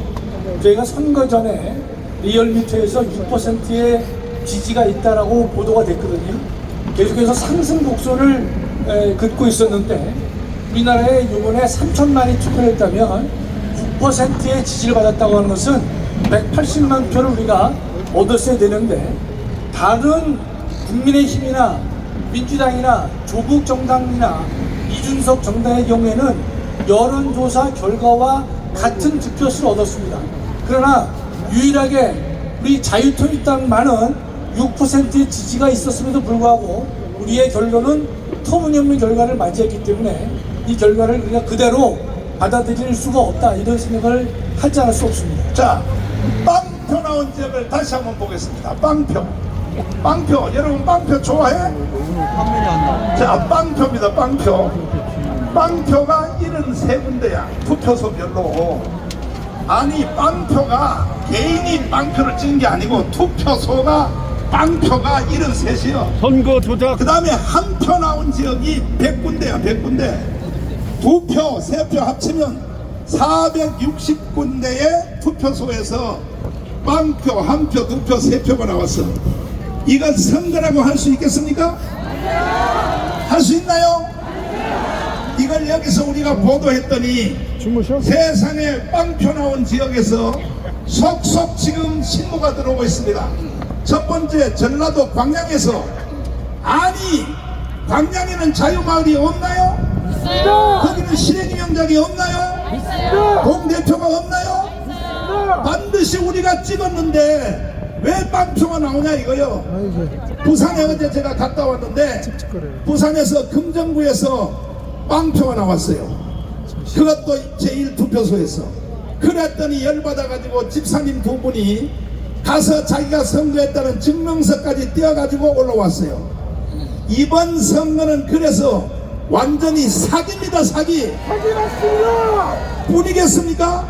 저희가 선거 전에 리얼미터에서 6%의 지지가 있다라고 보도가 됐거든요. 계속해서 상승 곡선을 긋고 있었는데 우리나라에 이번에 3천만이 투표했다면 6%의 지지를 받았다고 하는 것은 180만 표를 우리가 얻었어야 되는데 다른 국민의힘이나 민주당이나 조국 정당이나 이준석 정당의 경우에는 여론조사 결과와 같은 득표수를 얻었습니다. 그러나 유일하게 우리 자유통일당만은 6%의 지지가 있었음에도 불구하고 우리의 결론은 터무니없는 결과를 맞이했기 때문에 이 결과를 우리가 그대로 받아들일 수가 없다, 이런 생각을 하지 않을 수 없습니다. 자, 빵표 나온 지역을 다시 한번 보겠습니다. 빵표. 여러분 빵표 좋아해? 자, 빵표입니다. 빵표가 73군데야. 투표소별로. 아니, 빵표가 개인이 빵표를 찍은 게 아니고 투표소가 빵표가 73이요. 선거 조작. 그 다음에 한 표 나온 지역이 100군데야. 100군데. 두 표, 세 표 합치면 460군데의 투표소에서 빵표, 한 표, 두 표, 세 표가 나왔어. 이건 선거라고 할 수 있겠습니까? 할 수 있나요? 이걸 여기서 우리가 보도했더니 세상에 빵표 나온 지역에서 속속 지금 신고가 들어오고 있습니다. 첫 번째, 전라도 광양에서. 아니, 광양에는 자유마을이 없나요? 있어요. 거기는 실행위 명작이 없나요? 있어요. 동대표가 없나요? 있어요. 반드시 우리가 찍었는데 왜 빵표가 나오냐 이거요. 부산에 어제 제가 갔다 왔는데 부산에서 금정구에서 빵표가 나왔어요. 그것도 제1투표소에서. 그랬더니 열받아가지고 집사님 두 분이 가서 자기가 선거했다는 증명서까지 떼어가지고 올라왔어요. 이번 선거는 그래서 완전히 사기입니다. 사기 맞습니다. 뿐이겠습니까?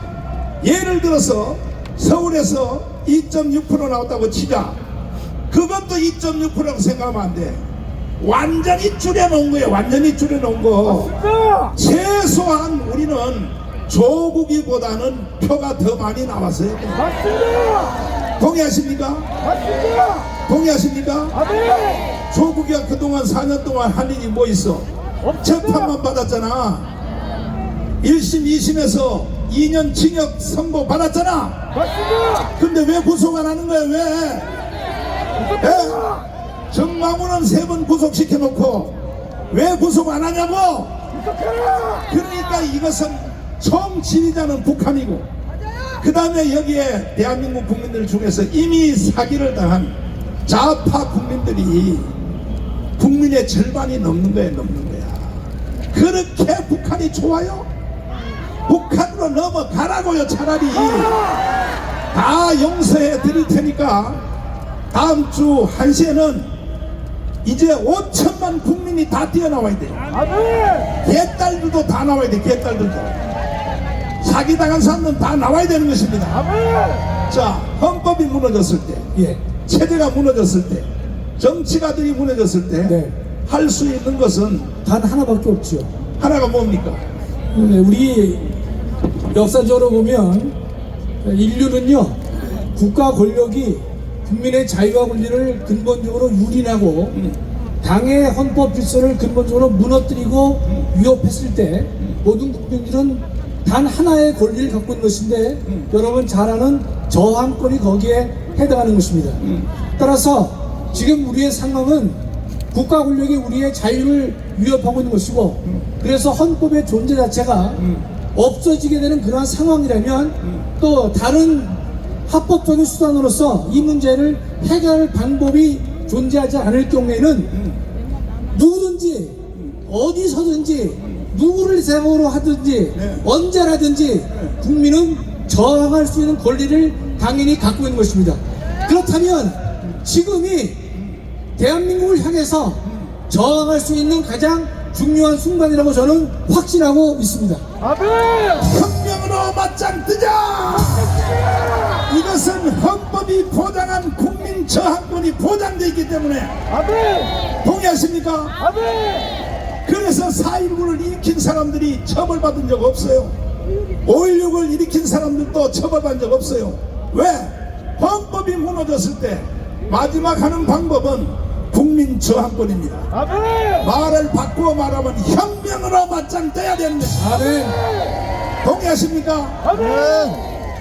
예를 들어서 서울에서 2.6% 나왔다고 치자. 그것도 2.6%라고 생각하면 안 돼. 완전히 줄여놓은 거예요. 완전히 줄여놓은 거. 맞습니다. 최소한 우리는 조국이보다는 표가 더 많이 나왔어요. 맞습니다. 동의하십니까? 맞습니다. 동의하십니까? 네. 조국이가 그동안 4년 동안 한 일이 뭐 있어? 재판만 받았잖아. 1심 2심에서 2년 징역 선고 받았잖아. 맞습니다. 근데 왜 구속 안 하는 거야? 왜? 정마구는 3번 구속시켜놓고 왜 구속 안 하냐고. 그러니까 이것은 총 지휘자는 북한이고, 그 다음에 여기에 대한민국 국민들 중에서 이미 사기를 당한 좌파 국민들이 국민의 절반이 넘는 거야. 그렇게 북한이 좋아요? 북한으로 넘어가라고요. 차라리 다 용서해 드릴 테니까 다음 주 1시에는 이제 5천만 국민이 다 뛰어나와야 돼요. 개딸들도 다 나와야 돼. 개딸들도 사기당한 사람들은 다 나와야 되는 것입니다. 자, 헌법이 무너졌을 때, 체제가 무너졌을 때, 정치가들이 무너졌을 때 할 수 있는 것은 단 하나밖에 없죠. 하나가 뭡니까? 우리 역사적으로 보면 인류는요, 국가 권력이 국민의 자유와 권리를 근본적으로 유린하고 당의 헌법 질서를 근본적으로 무너뜨리고 위협했을 때 모든 국민들은 단 하나의 권리를 갖고 있는 것인데 여러분 잘 아는 저항권이 거기에 해당하는 것입니다. 따라서 지금 우리의 상황은 국가 권력이 우리의 자유를 위협하고 있는 것이고, 그래서 헌법의 존재 자체가 없어지게 되는 그러한 상황이라면 또 다른 합법적인 수단으로서 이 문제를 해결할 방법이 존재하지 않을 경우에는 누구든지 어디서든지 누구를 대상으로 하든지 언제라든지 국민은 저항할 수 있는 권리를 당연히 갖고 있는 것입니다. 그렇다면 지금이 대한민국을 향해서 저항할 수 있는 가장 중요한 순간이라고 저는 확신하고 있습니다. 혁명으로 맞짱 뜨자! 이것은 헌법이 보장한 국민 저항권이 보장되어 있기 때문에 동의하십니까? 그래서 4.19를 일으킨 사람들이 처벌받은 적 없어요. 5.16을 일으킨 사람들도 처벌받은 적 없어요. 왜? 헌법이 무너졌을 때 마지막 하는 방법은 국민 저항권입니다. 말을 바꾸어 말하면 혁명으로 맞짱 떠야 됩니다. 동의하십니까?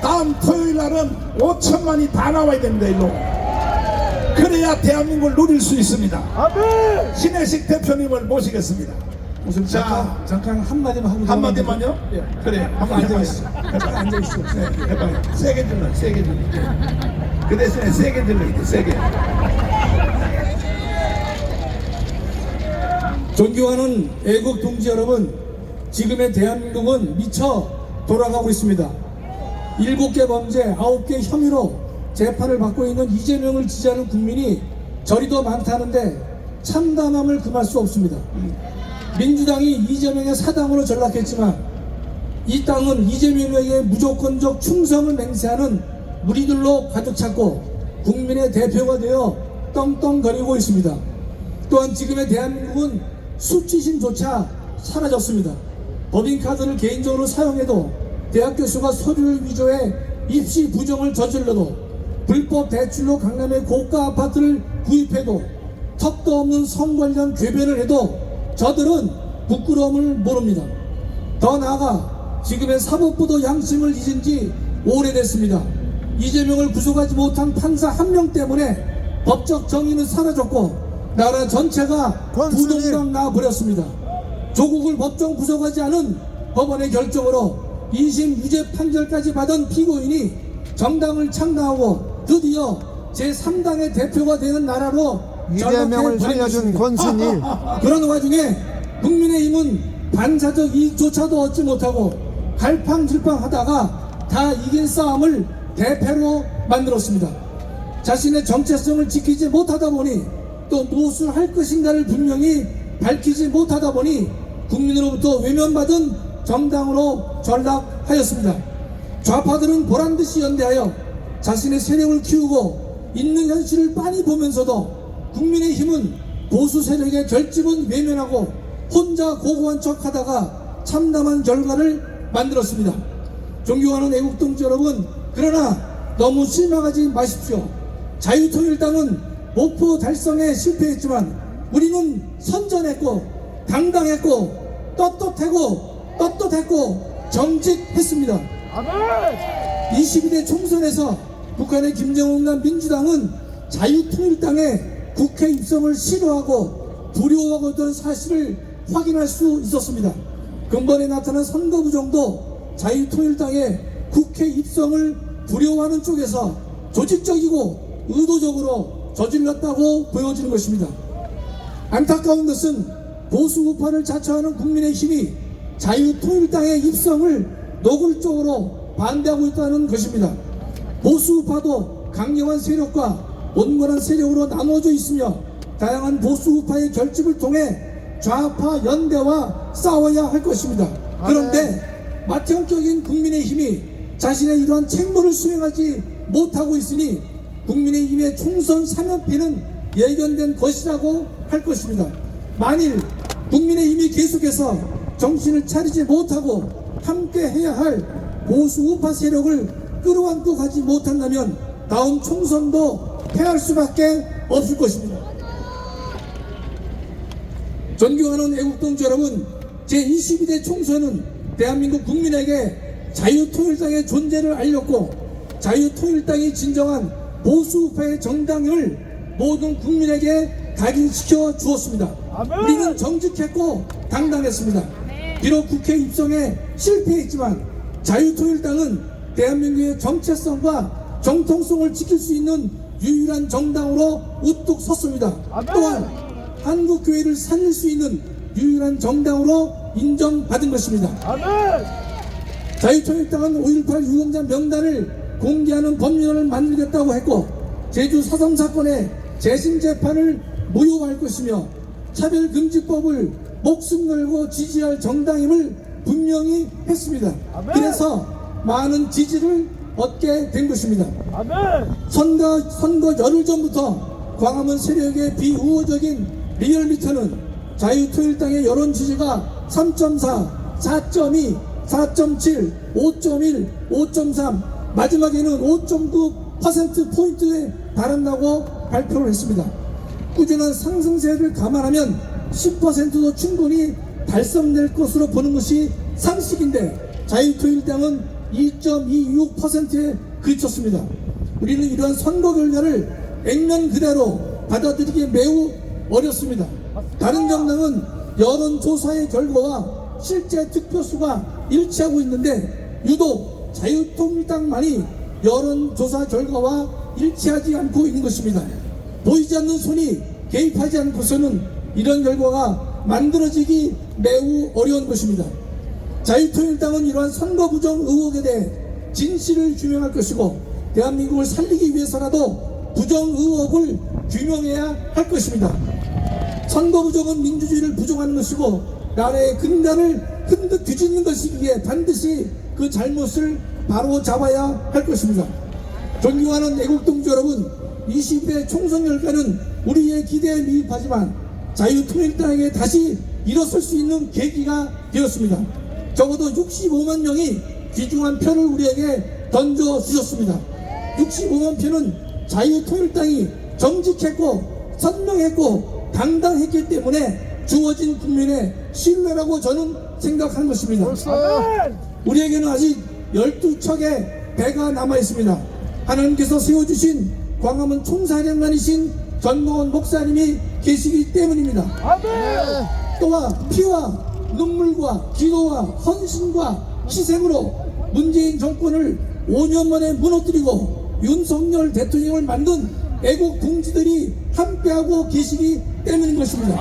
다음 토요일 날은 5천만이 다 나와야 됩니다. 일로. 그래야 대한민국을 누릴 수 있습니다. 신혜식 대표님을 모시겠습니다. 잠깐 한마디만 하고 한마디만요? 예. 그래, 한번 앉아계시죠. 앉아계시죠. 세게 질러, 세게 질러. 그 대신에 세게 질러야 돼, 세게. 존경하는 애국 동지 여러분, 지금의 대한민국은 미쳐 돌아가고 있습니다. 7개 범죄, 9개 혐의로 재판을 받고 있는 이재명을 지지하는 국민이 저리 더 많다는데 참담함을 금할 수 없습니다. 민주당이 이재명의 사당으로 전락했지만 이 땅은 이재명에게 무조건적 충성을 맹세하는 무리들로 가득 찼고 국민의 대표가 되어 떵떵거리고 있습니다. 또한 지금의 대한민국은 수치심조차 사라졌습니다. 법인카드를 개인적으로 사용해도 대학 교수가 서류를 위조해 입시 부정을 저질러도 불법 대출로 강남의 고가 아파트를 구입해도 턱도 없는 성 관련 궤변을 해도 저들은 부끄러움을 모릅니다. 더 나아가 지금의 사법부도 양심을 잊은 지 오래됐습니다. 이재명을 구속하지 못한 판사 한 명 때문에 법적 정의는 사라졌고 나라 전체가 부동강 나버렸습니다. 조국을 법정 구속하지 않은 법원의 결정으로 2심 유죄 판결까지 받은 피고인이 정당을 창당하고 드디어 제3당의 대표가 되는 나라로 이재명을 살려준 권순일. 그런 와중에 국민의힘은 반사적 이익조차도 얻지 못하고 갈팡질팡하다가 다 이긴 싸움을 대패로 만들었습니다. 자신의 정체성을 지키지 못하다 보니 또 무엇을 할 것인가를 분명히 밝히지 못하다 보니 국민으로부터 외면받은 정당으로 전락하였습니다. 좌파들은 보란듯이 연대하여 자신의 세력을 키우고 있는 현실을 빤히 보면서도 국민의힘은 보수 세력의 결집은 외면하고 혼자 고고한 척하다가 참담한 결과를 만들었습니다. 존경하는 애국동지 여러분, 그러나 너무 실망하지 마십시오. 자유통일당은 목표 달성에 실패했지만 우리는 선전했고 당당했고 떳떳했고 정직했습니다. 22대 총선에서 북한의 김정은과 민주당은 자유통일당의 국회 입성을 싫어하고 두려워하고 있던 사실을 확인할 수 있었습니다. 근본에 나타난 선거 부정도 자유통일당의 국회 입성을 두려워하는 쪽에서 조직적이고 의도적으로 저질렀다고 보여지는 것입니다. 안타까운 것은 보수 우파를 자처하는 국민의힘이 자유통일당의 입성을 노골적으로 반대하고 있다는 것입니다. 보수 우파도 강력한 세력과 온건한 세력으로 나눠져 있으며 다양한 보수 우파의 결집을 통해 좌파 연대와 싸워야 할 것입니다. 그런데 맏형격인 국민의힘이 자신의 이러한 책무를 수행하지 못하고 있으니 국민의힘의 총선 사면피는 예견된 것이라고 할 것입니다. 만일 국민의힘이 계속해서 정신을 차리지 못하고 함께 해야 할 보수 우파 세력을 끌어안고 가지 못한다면 다음 총선도 패할 수밖에 없을 것입니다. 존경하는 애국동지 여러분, 제22대 총선은 대한민국 국민에게 자유통일당의 존재를 알렸고 자유통일당이 진정한 보수우파의 정당을 모든 국민에게 각인시켜 주었습니다. 우리는 정직했고 당당했습니다. 비록 국회 입성에 실패했지만 자유통일당은 대한민국의 정체성과 정통성을 지킬 수 있는 유일한 정당으로 우뚝 섰습니다. 또한 한국교회를 살릴 수 있는 유일한 정당으로 인정받은 것입니다. 자유통일당은 5.18 유공자 명단을 공개하는 법률을 만들겠다고 했고 제주 4.3 사건의 재심 재판을 무효할 것이며 차별금지법을 목숨 걸고 지지할 정당임을 분명히 했습니다. 그래서 많은 지지를 얻게 된 것입니다. 선거 열흘 전부터 광화문 세력의 비우호적인 리얼미터는 자유통일당의 여론 지지가 3.4, 4.2, 4.7, 5.1, 5.3, 마지막에는 5.9%포인트에 달한다고 발표를 했습니다. 꾸준한 상승세를 감안하면 10%도 충분히 달성될 것으로 보는 것이 상식인데 자유통일당은 2.26%에 그쳤습니다. 우리는 이러한 선거 결과를 액면 그대로 받아들이기 매우 어렵습니다. 다른 정당은 여론조사의 결과와 실제 득표수가 일치하고 있는데 유독 자유통일당만이 여론조사 결과와 일치하지 않고 있는 것입니다. 보이지 않는 손이 개입하지 않고서는 이런 결과가 만들어지기 매우 어려운 것입니다. 자유통일당은 이러한 선거 부정 의혹에 대해 진실을 규명할 것이고 대한민국을 살리기 위해서라도 부정 의혹을 규명해야 할 것입니다. 선거 부정은 민주주의를 부정하는 것이고 나라의 근간을 뒤집는 것이기에 반드시 그 잘못을 바로 잡아야 할 것입니다. 존경하는 애국동지 여러분, 20대 총선 결과는 우리의 기대에 미흡하지만 자유통일당에게 다시 일어설 수 있는 계기가 되었습니다. 적어도 65만 명이 귀중한 표를 우리에게 던져주셨습니다. 65만 표는 자유통일당이 정직했고 선명했고 당당했기 때문에 주어진 국민의 신뢰라고 저는 생각하는 것입니다. 우리에게는 아직 12척의 배가 남아있습니다. 하나님께서 세워주신 광화문 총사령관이신 전광훈 목사님이 계시기 때문입니다. 또한 피와 눈물과 기도와 헌신과 희생으로 문재인 정권을 5년 만에 무너뜨리고 윤석열 대통령을 만든 애국 동지들이 함께하고 계시기 때문인 것입니다.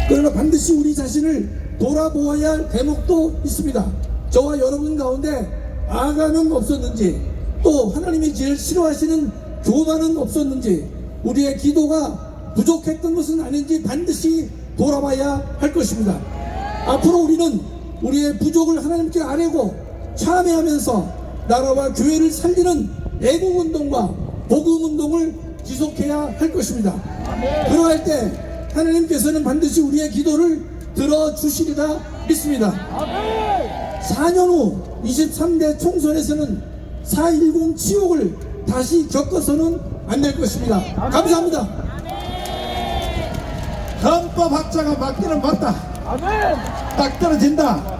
그러나 반드시 우리 자신을 돌아보아야 할 대목도 있습니다. 저와 여러분 가운데 아가는 없었는지, 또 하나님이 제일 싫어하시는 교만은 없었는지, 우리의 기도가 부족했던 것은 아닌지 반드시 돌아봐야 할 것입니다. 앞으로 우리는 우리의 부족을 하나님께 아뢰고 참회하면서 나라와 교회를 살리는 애국운동과 복음운동을 지속해야 할 것입니다. 그러할 때 하나님께서는 반드시 우리의 기도를 들어주시리라 믿습니다. 4년 후 23대 총선에서는 4.10 치욕을 다시 겪어서는 안 될 것입니다. 감사합니다. 헌법 학자가 맞기는 맞다. 딱 떨어진다.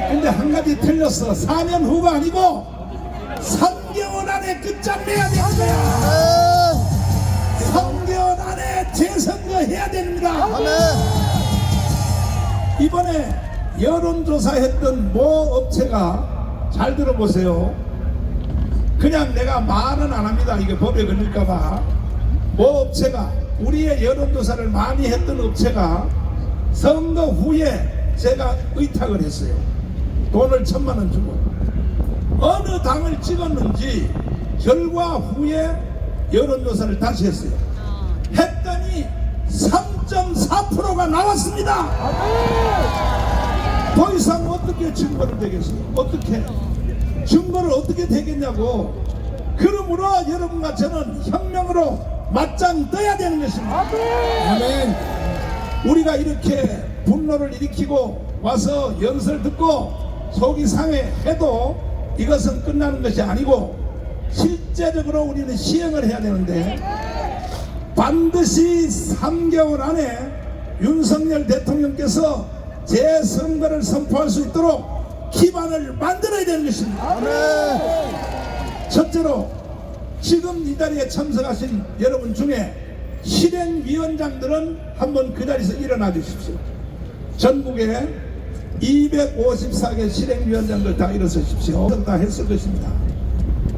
근데 한 가지 틀렸어. 4년 후가 아니고 3개월 안에 끝장내야 되는 거야. 3개월 안에 재선거 해야 됩니다. 이번에 여론조사 했던 모 업체가, 잘 들어보세요. 그냥 내가 말은 안 합니다. 이게 법에 걸릴까봐. 모 업체가, 우리의 여론조사를 많이 했던 업체가 선거 후에 제가 의탁을 했어요. 돈을 1,000만 원 주고 어느 당을 찍었는지 결과 후에 여론조사를 다시 했어요. 했더니 3.4%가 나왔습니다. 더 이상 어떻게 증거를 되겠어요? 어떻게 증거를 어떻게 되겠냐고. 그러므로 여러분과 저는 혁명으로 맞짱 떠야 되는 것입니다. 아멘. 우리가 이렇게 분노를 일으키고 와서 연설 듣고 속이 상해해도 이것은 끝나는 것이 아니고 실제적으로 우리는 시행을 해야 되는데, 반드시 3개월 안에 윤석열 대통령께서 재선거를 선포할 수 있도록 기반을 만들어야 되는 것입니다. 첫째로 지금 이 자리에 참석하신 여러분 중에 실행위원장들은 한번 그 자리에서 일어나 주십시오. 전국에 254개 실행위원장들 다 일어서십시오. 다 했을 것입니다.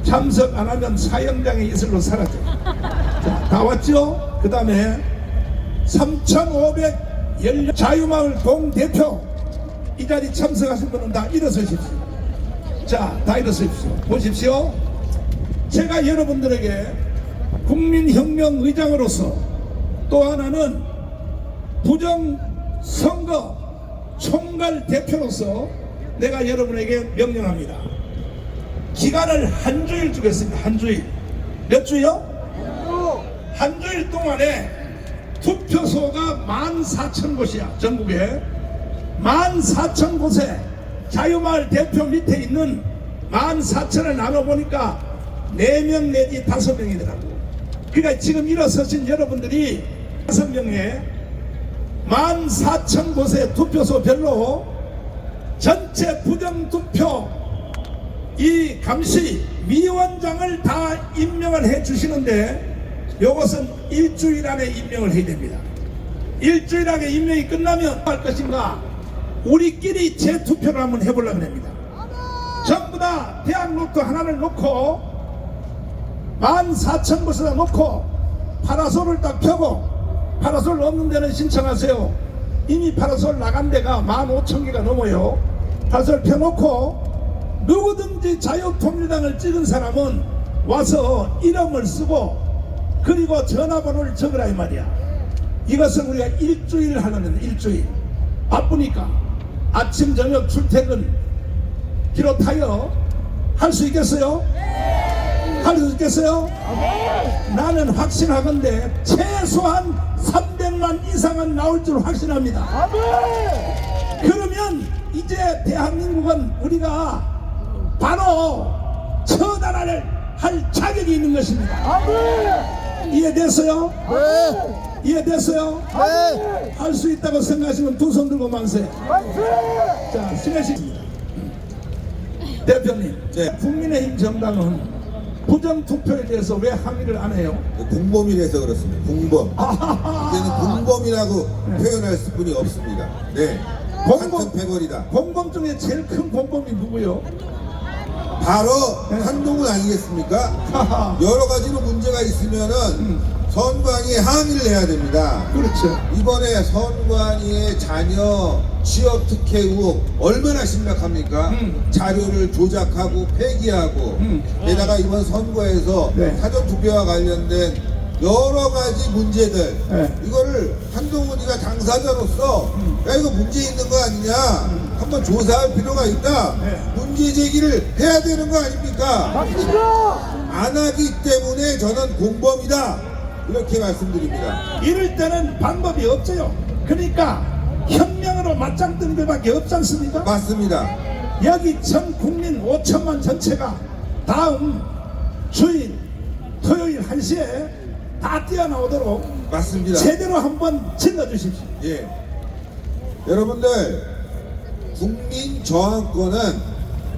참석 안 하면 사형장의 이슬로 사라져요. 자, 다 왔죠? 그 다음에 3,500 자유마을 동대표, 이 자리 참석하신 분은 다 일어서십시오. 자, 다 일어서십시오. 보십시오. 제가 여러분들에게 국민혁명의장으로서 또 하나는 부정선거 총괄 대표로서 내가 여러분에게 명령합니다. 기간을 한 주일 주겠습니다. 한 주일. 몇 주요? 한 주일 동안에 투표소가 14,000곳이야. 전국에 14,000곳에 자유마을 대표 밑에 있는 14,000을 나눠보니까 4명 내지 5명이더라고. 그러니까 지금 일어서신 여러분들이 5명에 14,000곳의 투표소별로 전체 부정투표 이 감시위원장을 다 임명을 해 주시는데 요것은 일주일 안에 임명을 해야 됩니다. 일주일 안에 임명이 끝나면 할 것인가 우리끼리 재투표를 한번 해보려고 합니다. 전부 다 대학로또 하나를 놓고 14,000곳에다 놓고 파라솔을 딱 펴고 파라솔 없는 데는 신청하세요. 이미 파라솔 나간 데가 15,000개가 넘어요. 파라솔 펴놓고 누구든지 자유통일당을 찍은 사람은 와서 이름을 쓰고 그리고 전화번호를 적으라 이 말이야. 이것을 우리가 일주일 하려는 일주일. 바쁘니까 아침 저녁 출퇴근 비롯하여 할 수 있겠어요? 할 수 있겠어요? 나는 확신하건대 최소한 300만 이상은 나올 줄 확신합니다. 그러면 이제 대한민국은 우리가 바로 처단을 할 자격이 있는 것입니다. 이해됐어요? 이해됐어요? 할 수 있다고 생각하시면 두 손 들고 만세. 자, 수고하셨습니다. 대표님, 국민의힘 정당은 부정투표에 대해서 왜 항의를 안 해요? 공범이라서 그렇습니다. 공범. 이제는 공범이라고 표현할 수뿐이 없습니다. 네. 공범 패거리다. 공범 중에 제일 큰 공범이 누구요? 바로 한동훈 아니겠습니까? 여러 가지로 문제가 있으면은 선관위에 항의를 해야 됩니다. 그렇죠. 이번에 선관위의 자녀 취업 특혜 의혹 얼마나 심각합니까? 자료를 조작하고 폐기하고 게다가 이번 선거에서 사전투표와 관련된 여러 가지 문제들 이거를 한동훈이가 당사자로서 야 이거 문제 있는 거 아니냐 한번 조사할 필요가 있다. 문제 제기를 해야 되는 거 아닙니까? 안 하기 때문에 저는 공범이다 이렇게 말씀드립니다. 이럴 때는 방법이 없어요. 그러니까 현명으로 맞짱 뜨는 데밖에 없지 않습니까? 맞습니다. 여기 전 국민 5천만 전체가 다음 주일 토요일 1시에 다 뛰어나오도록 맞습니다. 제대로 한번 질러주십시오. 예. 여러분들 국민 저항권은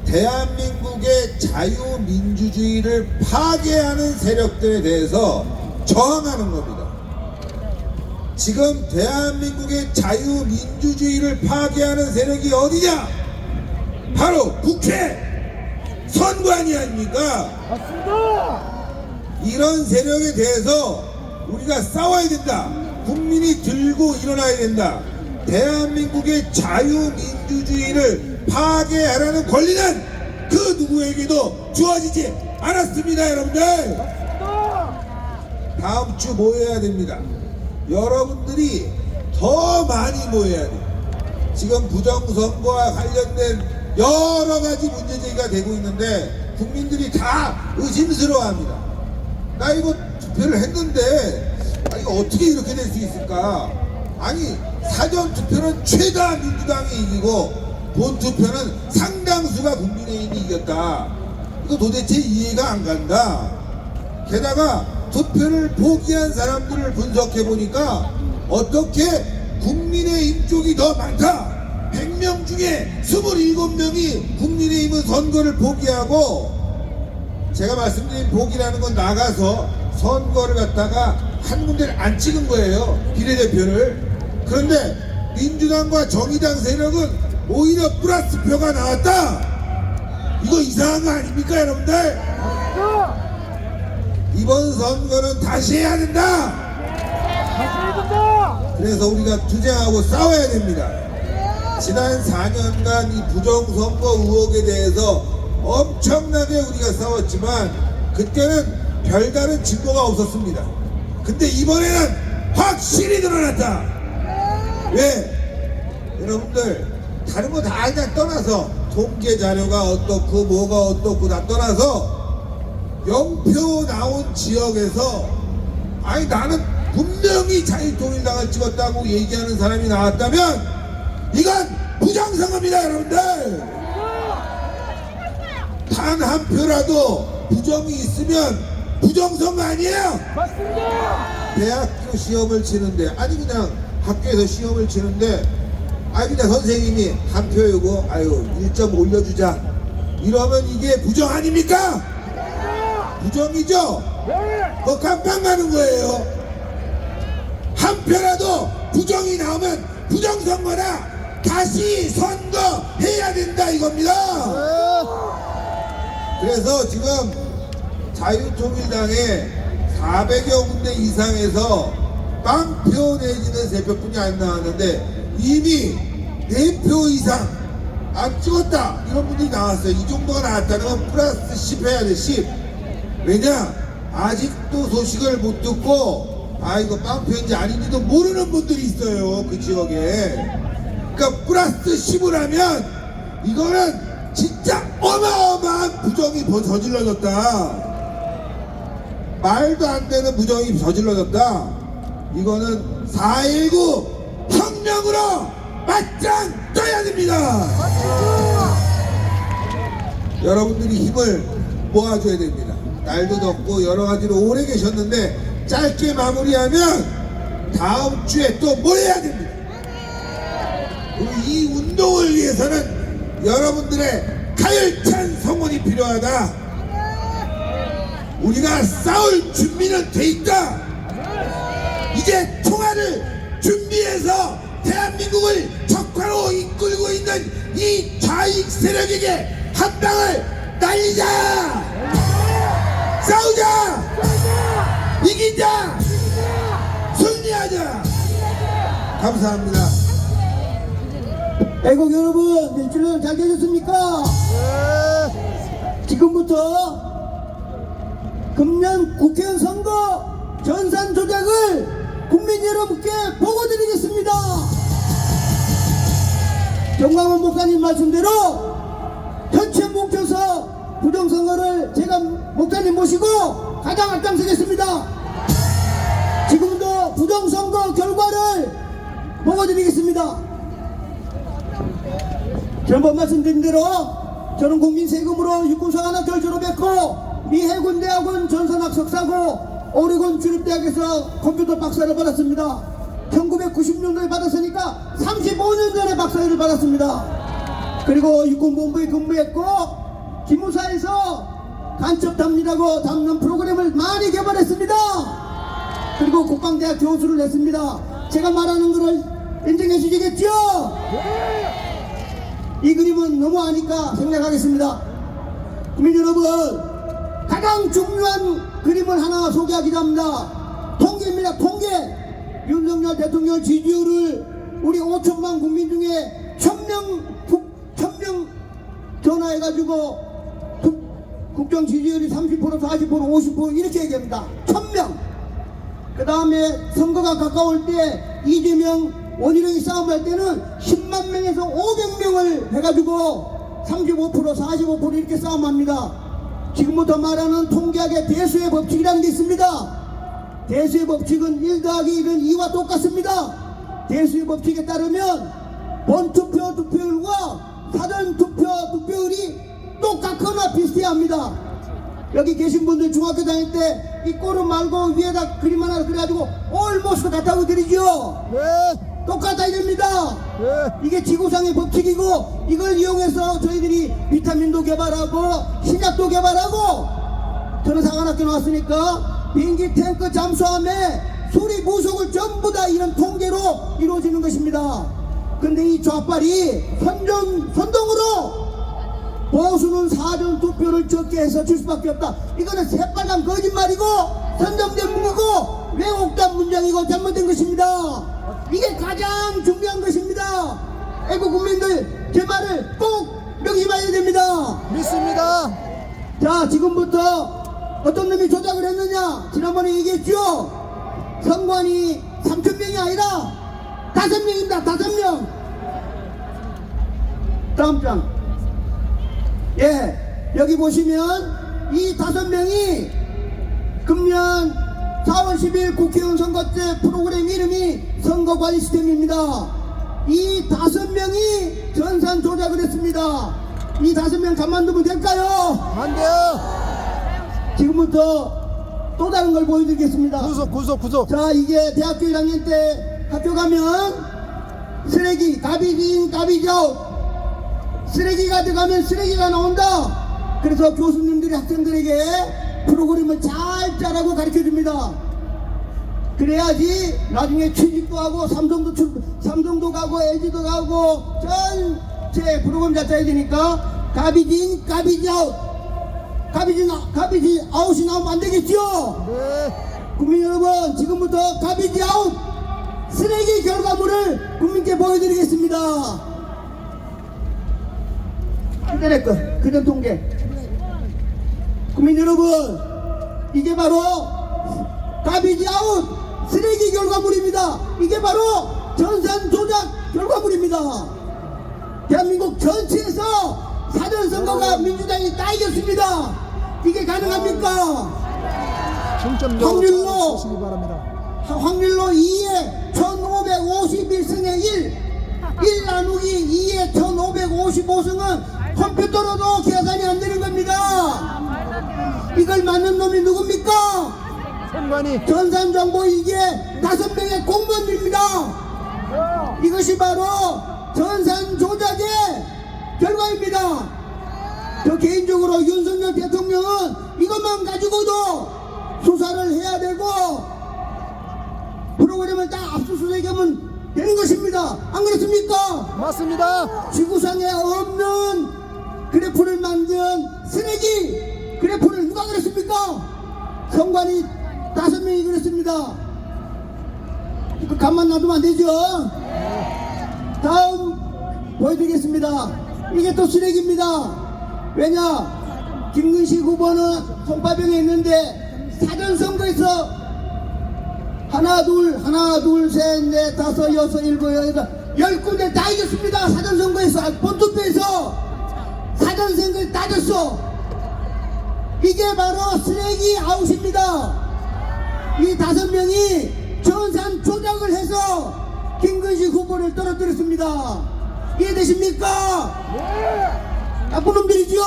대한민국의 자유민주주의를 파괴하는 세력들에 대해서 저항하는 겁니다. 지금 대한민국의 자유민주주의를 파괴하는 세력이 어디냐? 바로 국회 선관위 아닙니까? 맞습니다. 이런 세력에 대해서 우리가 싸워야 된다. 국민이 들고 일어나야 된다. 대한민국의 자유민주주의를 파괴하라는 권리는 그 누구에게도 주어지지 않았습니다. 여러분들 다음 주 모여야 됩니다. 여러분들이 더 많이 모여야 돼요. 지금 부정선거와 관련된 여러 가지 문제 제기가 되고 있는데 국민들이 다 의심스러워합니다. 나 이거 투표를 했는데 이거 어떻게 이렇게 될 수 있을까? 아니 사전투표는 최다 민주당이 이기고 본투표는 상당수가 국민의힘이 이겼다. 이거 도대체 이해가 안 간다. 게다가 투표를 포기한 사람들을 분석해 보니까 어떻게 국민의힘 쪽이 더 많다. 100명 중에 27명이 국민의힘은 선거를 포기하고 제가 말씀드린 포기라는 건 나가서 선거를 갖다가 한 군데를 안 찍은 거예요. 비례대표를. 그런데 민주당과 정의당 세력은 오히려 플러스 표가 나왔다. 이거 이상한 거 아닙니까 여러분들? 이번 선거는 다시 해야 된다. 그래서 우리가 투쟁하고 싸워야 됩니다. 지난 4년간 이 부정선거 의혹에 대해서 엄청나게 우리가 싸웠지만 그때는 별다른 증거가 없었습니다. 근데 이번에는 확실히 드러났다. 왜? 여러분들 다른 거 다 그냥 떠나서 통계 자료가 어떻고 뭐가 어떻고 다 떠나서 영표 나온 지역에서 아니 나는 분명히 자유통일당을 찍었다고 얘기하는 사람이 나왔다면 이건 부정선거입니다. 여러분들 단 한 표라도 부정이 있으면 부정선거 아니에요? 맞습니다. 대학교 시험을 치는데 아니 그냥 학교에서 시험을 치는데 아니 그냥 선생님이 한 표이고 아유 1점 올려주자 이러면 이게 부정 아닙니까? 부정이죠? 그거 깜빡 가는 거예요. 한 표라도 부정이 나오면 부정선거라 다시 선거해야 된다 이겁니다. 그래서 지금 자유통일당에 400여 군데 이상에서 빵표 내지는 3표뿐이 안 나왔는데 이미 4표 이상 안 찍었다 이런 분들이 나왔어요. 이 정도가 나왔다는 건 플러스 10 해야 돼. 10. 왜냐 아직도 소식을 못 듣고 아 이거 빵표인지 아닌지도 모르는 분들이 있어요. 그 지역에. 그러니까 플러스 10을 하면 이거는 진짜 어마어마한 부정이 저질러졌다. 말도 안 되는 부정이 저질러졌다. 이거는 4.19 혁명으로 맞짱 떠야 됩니다. 여러분들이 힘을 모아줘야 됩니다. 날도 덥고 여러 가지로 오래 계셨는데 짧게 마무리하면 다음 주에 또 모여야 됩니다. 그리고 이 운동을 위해서는 여러분들의 가열찬 성원이 필요하다. 우리가 싸울 준비는 돼 있다. 이제 총알을 준비해서 대한민국을 적화로 이끌고 있는 이 좌익 세력에게 한 방을 날리자. 싸우자. 이기자. 승리하자. 감사합니다. 애국 여러분, 일주일 잘 되셨습니까? 지금부터 금년 국회의원 선거 전산 조작을 국민 여러분께 보고드리겠습니다. 정광훈 목사님 말씀대로 전체 뭉쳐서 부정선거를 제가 목사님 모시고 가장 앞장서겠습니다. 지금도 부정선거 결과를 보고드리겠습니다. 전번 말씀드린 대로 저는 국민 세금으로 육군사관학교를 졸업했고 미 해군대학원 전산학 석사고 오레곤 주립대학에서 컴퓨터 박사를 받았습니다. 1990년도에 받았으니까 35년 전에 박사를 받았습니다. 그리고 육군본부에 근무했고 기무사에서 간첩담이라고 담는 프로그램을 많이 개발했습니다. 그리고 국방대학 교수를 했습니다. 제가 말하는 것을 인정해 주시겠죠? 이 그림은 너무 아니까 생략하겠습니다. 국민 여러분, 가장 중요한 그림을 하나 소개하기도 합니다. 통계입니다. 통계. 윤석열 대통령 지지율을 우리 5천만 국민 중에 1000명 전화해가지고 국정 지지율이 30%, 40%, 50% 이렇게 얘기합니다. 1000명. 그 다음에 선거가 가까울 때 이재명 원희룡이 싸움할 때는 10만 명에서 500명을 해가지고 35%, 45% 이렇게 싸움합니다. 지금부터 말하는 통계학의 대수의 법칙이라는 게 있습니다. 대수의 법칙은 1 더하기 1은 2와 똑같습니다. 대수의 법칙에 따르면 본투표 득표율과 사전투표 득표율이 똑같거나 비슷해야 합니다. 여기 계신 분들 중학교 다닐 때 이 꼬름 말고 위에다 그림 하나 그래가지고 올모스트 같다고 드리죠? 네. 똑같아야 됩니다. 네. 이게 지구상의 법칙이고 이걸 이용해서 저희들이 비타민도 개발하고 신약도 개발하고 저는 사관학교 나왔으니까 비행기 탱크 잠수함에 수리 부속을 전부 다 이런 통계로 이루어지는 것입니다. 근데 이 좌빨이 선동으로 보수는 사전 투표를 적게 해서 줄 수밖에 없다. 이거는 새빨간 거짓말이고 선정된 문구고 왜곡된 문장이고 잘못된 것입니다. 이게 가장 중요한 것입니다. 애국 국민들 제 말을 꼭 명심해야 됩니다. 믿습니다. 자, 지금부터 어떤 놈이 조작을 했느냐 지난번에 얘기했죠. 선관위 3,000명이 아니라 5명입니다. 5명. 다음 장. 예, 여기 보시면 이 5명이 금년 4월 10일 국회의원 선거 때 프로그램 이름이 선거관리 시스템입니다. 이 5명이 전산 조작을 했습니다. 이 5명 가만두면 될까요? 안 돼요. 지금부터 또 다른 걸 보여드리겠습니다. 구속. 자, 이게 대학교 1학년 때 학교 가면 쓰레기, 가비인, 가비죠. 쓰레기가 들어가면 쓰레기가 나온다. 그래서 교수님들이 학생들에게 프로그램을 잘 짜라고 가르쳐줍니다. 그래야지 나중에 취직도 하고 삼성도 가고 LG도 가고 전체 프로그램 잘 짜야 되니까 가비진, 가비지 아웃. 가비지 아웃이 나오면 안 되겠죠? 네. 국민 여러분, 지금부터 가비지 아웃 쓰레기 결과물을 국민께 보여드리겠습니다. 인터넷 그전 통계. 국민 여러분, 이게 바로 가비지 아웃 쓰레기 결과물입니다. 이게 바로 전산 조작 결과물입니다. 대한민국 전체에서 사전선거가 민주당이 다 이겼습니다. 이게 가능합니까? 확률로 보시기 바랍니다. 확률로 2에 1551승에 1 나누기 2에 1555승은 컴퓨터로도 계산이 안 되는 겁니다. 이걸 맞는 놈이 누굽니까? 전산정보 이게 5명의 공무원입니다. 이것이 바로 전산 조작의 결과입니다. 저 개인적으로 윤석열 대통령은 이것만 가지고도 수사를 해야 되고 프로그램을 다 압수수색하면 되는 것입니다. 안 그렇습니까? 맞습니다. 지구상에 없는 그래프를 만든 쓰레기 그래프를 누가 그랬습니까? 선관위 5명이 그랬습니다. 이거 가만 놔두면 안 되죠? 다음 보여드리겠습니다. 이게 또 쓰레기입니다. 왜냐? 김근식 후보는 송파병에 있는데 사전선거에서 하나 둘 셋 넷 다섯 여섯 일곱 여덟 10군데 다 이겼습니다. 사전선거에서 본투표에서 사전선거에 따졌어. 이게 바로 쓰레기 아웃입니다. 이 5명이 전산 조작을 해서 김근식 후보를 떨어뜨렸습니다. 이해되십니까? 나쁜 놈들이죠?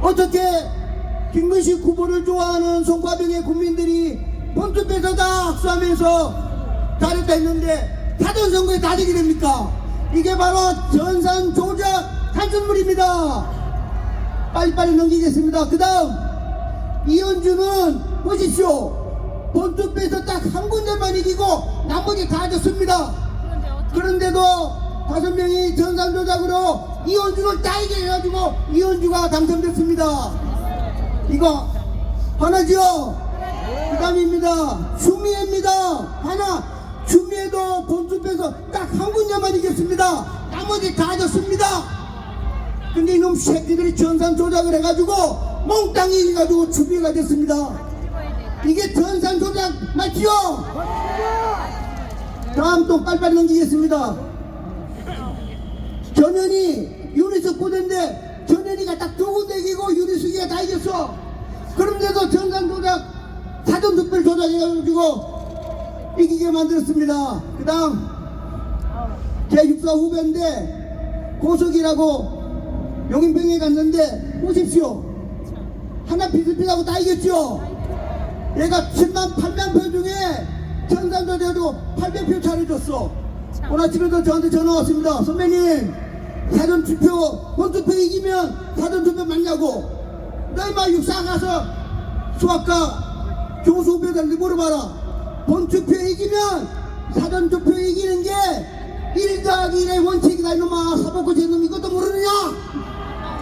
어떻게 김근식 후보를 좋아하는 송파병의 국민들이 본투표에서 다 악수하면서 잘했다 했는데 사전선거에 다 되게 됩니까? 이게 바로 전산 조작 탈출물입니다. 빨리빨리 넘기겠습니다. 그 다음 이현주는 보십시오. 본투표에서 딱 한 군데만 이기고 나머지 다 졌습니다. 그런데도 5명이 전산 조작으로 이현주를 다 이기게 해가지고 이현주가 당선됐습니다. 이거 하나죠? 그 다음입니다. 추미애입니다. 하나. 추미애도 본투표에서 딱 한 군데만 이겼습니다. 나머지 다 졌습니다. 근데 이놈 새끼들이 전산 조작을 해가지고 몽땅 이겨가지고 추미애가 됐습니다. 이게 전산 조작 맞지요? 다음 또 빨리빨리 넘기겠습니다. 전현희 유니스 부대인데 전현희가 딱 2군데 이기고 유니스기가 다 이겼어. 그런데도 전산 조작 사전투표를 조작해가지고 이기게 만들었습니다. 그 다음 제 육사 후배인데 고석이라고 용인병에 갔는데 보십시오. 하나 비슷비슷하고 다 이겼죠. 얘가 7만 8만 표 중에 전산 조작으로 800표 차를 줬어. 오늘 아침에도 저한테 전화 왔습니다. 선배님 사전투표 본투표 이기면 사전투표 맞냐고. 너희 막 육사 가서 수학과 교수 후배들한테 물어봐라. 본투표 이기면 사전투표 이기는 게 1 더하기 1의 원칙이다. 이놈아 사법고 제놈 이것도 모르느냐?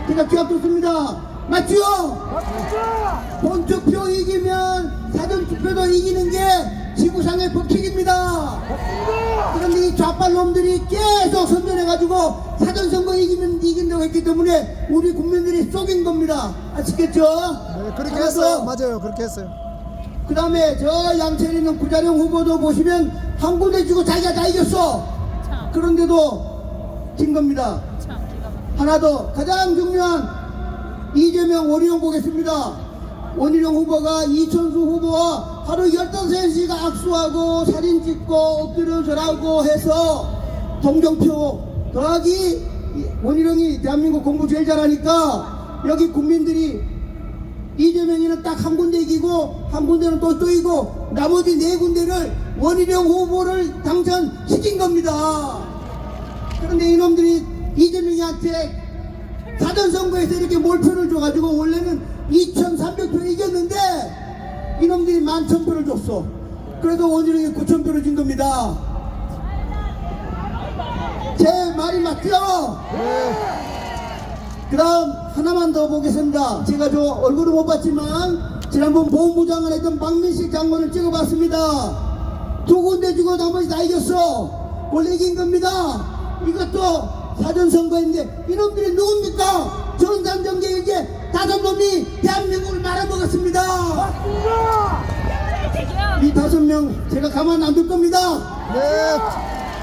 제가 기합 줬습니다. 맞죠? 본투표 이기면 사전투표도 이기는 게 지구상의 법칙입니다. 그런데 이 좌빨놈들이 계속 선전해가지고 사전선거 이기면 이긴다고 했기 때문에 우리 국민들이 속인 겁니다. 아시겠죠? 네, 그렇게 했어요. 맞아요. 그렇게 했어요. 그 다음에 저 양천에 있는 구자룡 후보도 보시면 한 군데 주고 자기가 다 이겼어. 그런데도 진 겁니다. 하나 더 가장 중요한 이재명 원희룡 보겠습니다. 원희룡 후보가 이천수 후보와 하루 15시간 악수하고 사진 찍고 엎드려 절하고 해서 동정표 더하기 원희룡이 대한민국 공부 제일 잘하니까 여기 국민들이 이재명이는 딱 한 군데 이기고 한 군데는 또 이기고 나머지 4군데를 원희룡 후보를 당선시킨 겁니다. 그런데 이놈들이 이재명이한테 사전선거에서 이렇게 몰표를 줘가지고 원래는 2300표 이겼는데 이놈들이 11,000표를 줬어. 그래도 원희룡이 9,000표를 진 겁니다. 제 말이 맞죠? 그 다음 하나만 더 보겠습니다. 제가 저 얼굴을 못 봤지만 지난번 보훈부 장관 했던 박민식 장관을 찍어봤습니다. 2군데 주고 나머지 다 이겼어. 원래 이긴 겁니다. 이것도 사전선거인데 이놈들이 누굽니까? 전산정계 이제 5놈이 대한민국을 말아먹었습니다. 이 5명 제가 가만 안 둘 겁니다.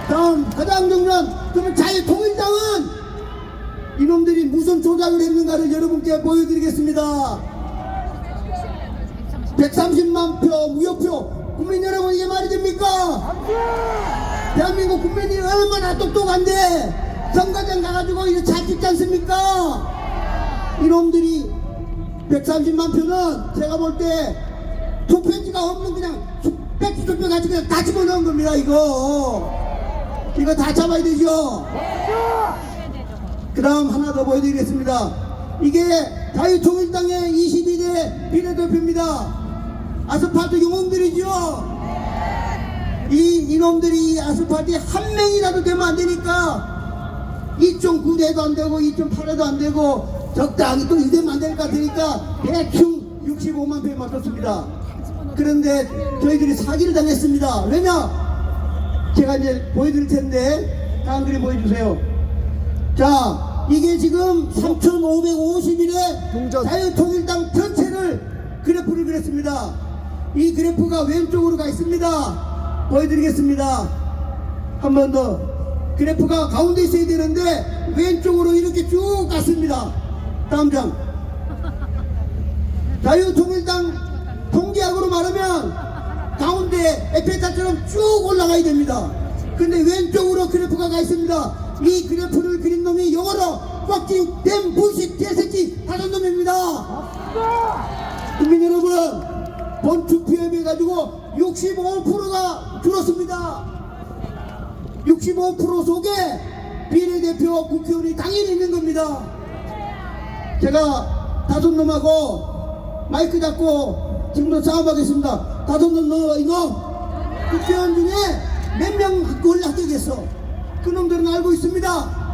다음 가장 중요한 그러면 자유통일당은 이놈들이 무슨 조작을 했는가를 여러분께 보여드리겠습니다. 130만 표 무효표. 국민 여러분 이게 말이 됩니까? 대한민국 국민이 얼마나 똑똑한데 선거장 가가지고 이거 잘 찍지 않습니까? 이놈들이 130만 표는 제가 볼 때 투표지가 없는 그냥 백수투표 가지고 그냥 다 집어넣은 겁니다. 이거 다 잡아야 되죠. 그 다음 하나 더 보여드리겠습니다. 이게 자유통일당의 22대 비례대표입니다. 아스팔트 용웅들이죠. 이놈들이 아스팔트에 한 명이라도 되면 안 되니까 2.9대도 안 되고 2.8대도 안 되고 적당히 또 2대면 안 될 것 같으니까 대충 65만 표에 맞췄습니다. 그런데 저희들이 사기를 당했습니다. 왜냐? 제가 이제 보여드릴 텐데 다음 그림 보여주세요. 자, 이게 지금 3,550일에 자유통일당 전체를 그래프를 그렸습니다. 이 그래프가 왼쪽으로 가 있습니다. 보여드리겠습니다. 한 번 더. 그래프가 가운데 있어야 되는데 왼쪽으로 이렇게 쭉 갔습니다. 다음 장. 자유통일당 통계학으로 말하면 가운데 에펠탑처럼 쭉 올라가야 됩니다. 근데 왼쪽으로 그래프가 가 있습니다. 이 그래프를 그린 놈이 영어로 꽉찐 댐 부식 개새끼 5놈입니다. 국민 여러분, 본 투표에 비해 가지고 65%가 줄었습니다. 65% 속에 비례대표 국회의원이 당연히 있는 겁니다. 제가 5놈하고 마이크 잡고 지금도 싸움하겠습니다. 5놈 이놈 국회의원 중에 몇 명 원래 합격했어. 그놈들은 알고 있습니다.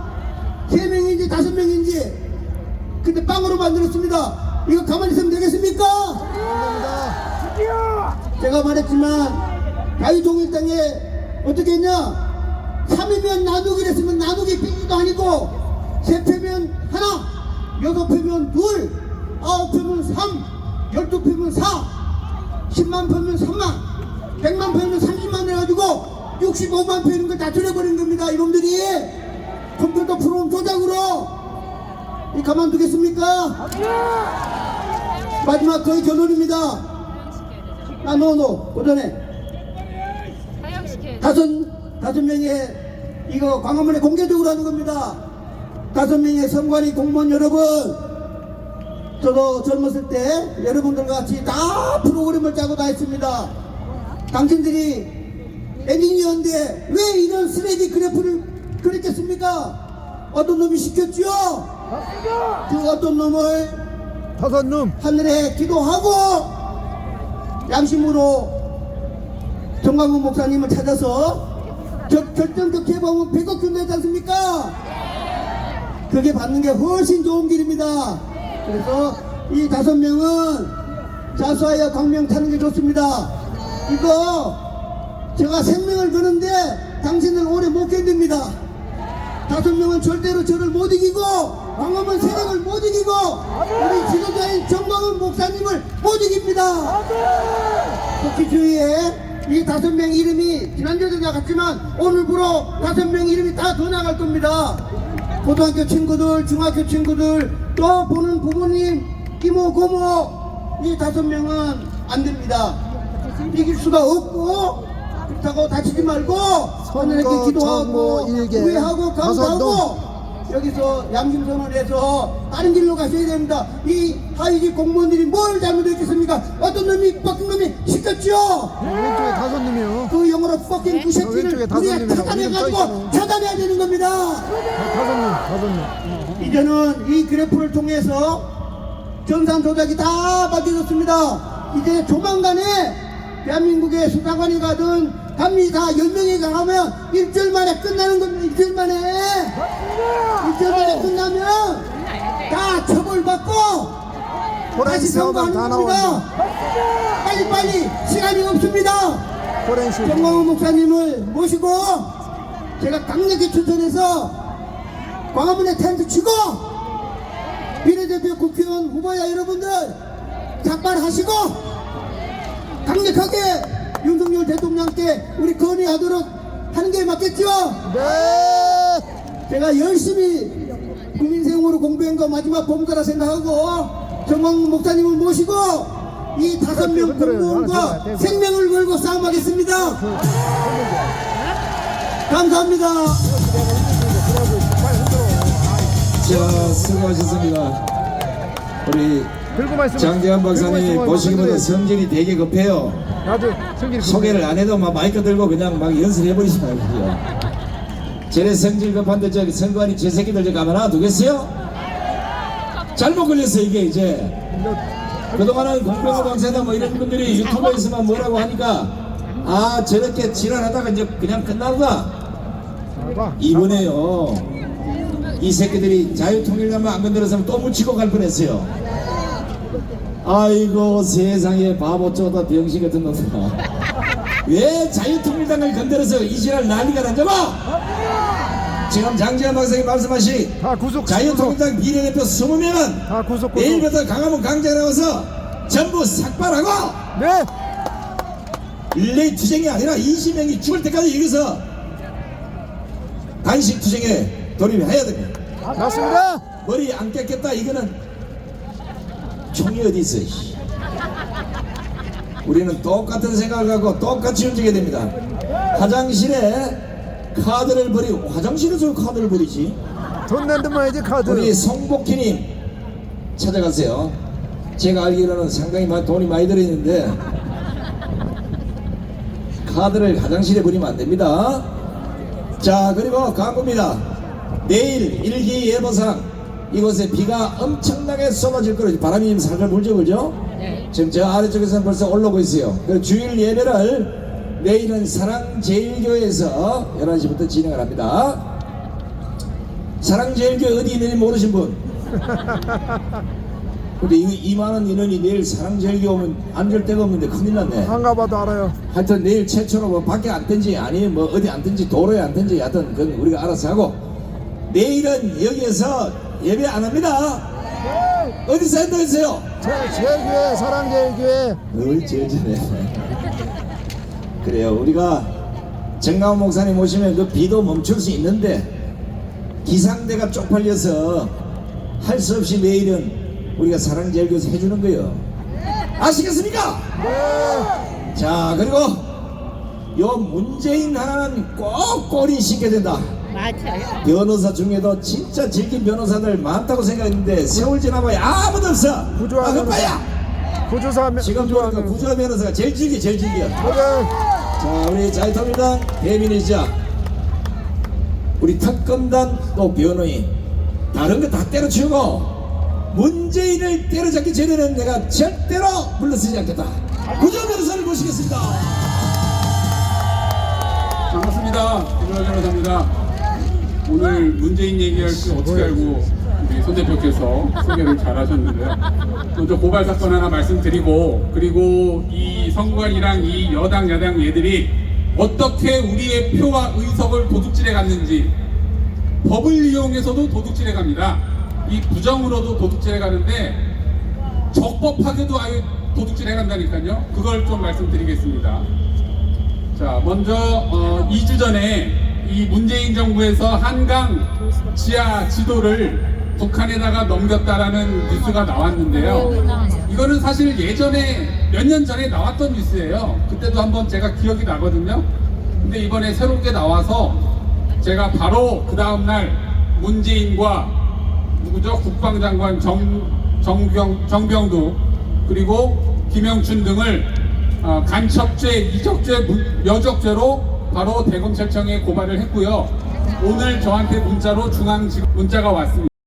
3명인지 5명인지. 근데 빵으로 만들었습니다. 이거 가만히 있으면 되겠습니까? 제가 말했지만 자유통일당에 어떻게 했냐? 3이면 나누기를 했으면 나누기 빼기도 아니고 3표면 하나, 6표면 둘, 9표면 3, 12표면 4, 10만 표면 3만, 100만 표면 30만 해가지고 65만 표 이런 걸 다 줄여버린 겁니다. 이놈들이 컴퓨터 프로그램 조작으로. 이 가만두겠습니까? 마지막 거의 결론입니다. 노 고전에 5명의 이거 광화문에 공개적으로 하는 겁니다. 5명의 선관위 공무원 여러분, 저도 젊었을 때 여러분들과 같이 다 프로그램을 짜고 다 했습니다. 당신들이 엔지니어인데 왜 이런 쓰레기 그래프를 그렸겠습니까? 어떤 놈이 시켰죠? 그 어떤 놈을 5놈 하늘에 기도하고 양심으로 정광훈 목사님을 찾아서 결정적 개방은 100억 준다 했지 않습니까? 그게 받는 게 훨씬 좋은 길입니다. 그래서 이 5명은 자수하여 광명 타는 게 좋습니다. 이거 제가 생명을 거는데 당신들 오래 못 견딥니다. 5명은 절대로 저를 못 이기고 광화문 세력을 못 이기고 우리 지도자인 된 정광훈 목사님을 못 이깁니다. 특히 주위에 이 5명 이름이 지난주에도 나갔지만 오늘부로 5명 이름이 다 더 나갈 겁니다. 고등학교 친구들, 중학교 친구들, 또 보는 부모님, 이모, 고모, 이 5명은 안 됩니다. 이길 수가 없고, 그렇다고 다치지 말고, 하늘에게 기도하고, 후회하고, 감사하고, 여기서 양심선언해서 다른 길로 가셔야 됩니다. 이 하위직 공무원들이 뭘 잘못했겠습니까? 어떤 놈이 뻑긴 놈이 시켰죠? 왼쪽에 5놈이요. 그 영어로 뻑긴 그 새끼를 왼쪽에 우리가 5놈이라고 차단해가지고 차단해야 되는 겁니다. 5놈. 이제는 이 그래프를 통해서 정상 조작이 다 밝혀졌습니다. 이제 조만간에 대한민국의 수사관이 가든 감리 다 10명이 가면 일주일 만에 끝나는 겁니다. 일주일 만에 끝나면 다 처벌받고 다시 선거하는 겁니다. 빨리빨리 시간이 없습니다. 정광훈 목사님을 모시고 제가 강력히 추천해서 광화문에 텐트 치고 비례대표 국회의원 후보자 여러분들 작발하시고 강력하게 윤석열 대통령께 우리 건의하도록 하는 게 맞겠죠? 네. 제가 열심히 국민세움으로 공부한 거 마지막 보험자라 생각하고 정광훈 목사님을 모시고 이 5명 공무원과 생명을 걸고 싸움하겠습니다. 감사합니다. 자, 수고하셨습니다. 우리 장재환 박사님 보시기보다 성질이 되게 급해요. 소개를 안 해도 막 마이크 들고 그냥 막 연설해버리지 말고요. 저래 성질 급한데 저기 선관위 제 새끼들 저 가만 놔두겠어요? 잘못 걸렸어 이게 이제. 그동안은 공평한 방세다 뭐 이런 분들이 유튜브에서만 뭐라고 하니까 아 저렇게 지랄하다가 이제 그냥 끝나다. 이번에요 이 새끼들이 자유통일당만 안 건드려서 또 묻히고 갈 뻔했어요. 아이고 세상에 바보 쪼다 병신 같은 놈들아. 왜 자유통일당을 건드려서 이 지랄 난리가 난다고? 지금 장재환 박사님 말씀하신 자유통일당 비례대표 20명은 내일부터 강화문 강제 나와서 전부 삭발하고 릴레이 투쟁이 아니라 20명이 죽을 때까지 여기서 단식 투쟁에 돌입해야 됩니다. 맞습니다. 머리 안 깎겠다 이거는 총이 어디 있어? 우리는 똑같은 생각을 하고 똑같이 움직여야 됩니다. 화장실에 카드를 버리고 화장실에서 카드를 버리지? 돈 낸다면야지 카드. 우리 송복희님 찾아가세요. 제가 알기로는 상당히 돈이 많이 들어있는데 카드를 화장실에 버리면 안 됩니다. 자 그리고 광고입니다. 내일 일기예보상 이곳에 비가 엄청나게 쏟아질 거로 바람이 좀 살살 불죠 그죠? 네. 지금 저 아래쪽에서는 벌써 올라오고 있어요. 그 주일 예배를 내일은 사랑제일교회에서 11시부터 진행을 합니다. 사랑제일교회 어디 있는지 모르신 분? 근데 이거 2만원 인원이 내일 사랑제일교회 오면 앉을 데가 없는데 큰일 났네. 안 가봐도 알아요. 하여튼 내일 최초로 뭐 밖에 앉든지 아니면 뭐 어디 앉든지 도로에 앉든지 하여튼 그건 우리가 알아서 하고 내일은 여기에서 예배 안 합니다. 어디서 한다고했어요? 제일교회 사랑제일교회. 어이 제일교회. 그래요. 우리가 정강훈 목사님 오시면 그 비도 멈출 수 있는데 기상대가 쪽팔려서 할 수 없이 내일은 우리가 사랑제일교회에서 해주는 거예요. 아시겠습니까? 네. 자 그리고 요 문재인 하나는 꼭 꼬리 씻게 된다. 맞아요. 변호사 중에도 진짜 질긴 변호사들 많다고 생각했는데 세월 지나봐야 아무도 없어. 구조화 변호사. 지금 보니까 구조화 변호사가 제일 질겨. 자 우리 자유통일당 대민이자 우리 특검단 또 변호인 다른 거 다 때려치우고 문재인을 때려잡기 전에는 내가 절대로 물러서지 않겠다. 구조화 변호사를 모시겠습니다. 반갑습니다. 구조화 변호사입니다. 오늘 문재인 얘기할 줄 어떻게 알고 우리 손 대표께서 소개를 잘 하셨는데요. 먼저 고발 사건 하나 말씀드리고 그리고 이 선관위랑 이 여당 야당 얘들이 어떻게 우리의 표와 의석을 도둑질해 갔는지 법을 이용해서도 도둑질해 갑니다. 이 부정으로도 도둑질해 가는데 적법하게도 아예 도둑질 해간다니까요. 그걸 좀 말씀드리겠습니다. 자, 먼저 2주 전에 이 문재인 정부에서 한강 지하 지도를 북한에다가 넘겼다라는 뉴스가 나왔는데요. 이거는 사실 예전에 몇 년 전에 나왔던 뉴스예요. 그때도 한번 제가 기억이 나거든요. 근데 이번에 새롭게 나와서 제가 바로 그 다음날 문재인과 누구죠? 국방장관 정병두 그리고 김영춘 등을 간첩죄, 이적죄, 여적죄로 바로 대검찰청에 고발을 했고요. 오늘 저한테 문자로 중앙지검 문자가 왔습니다.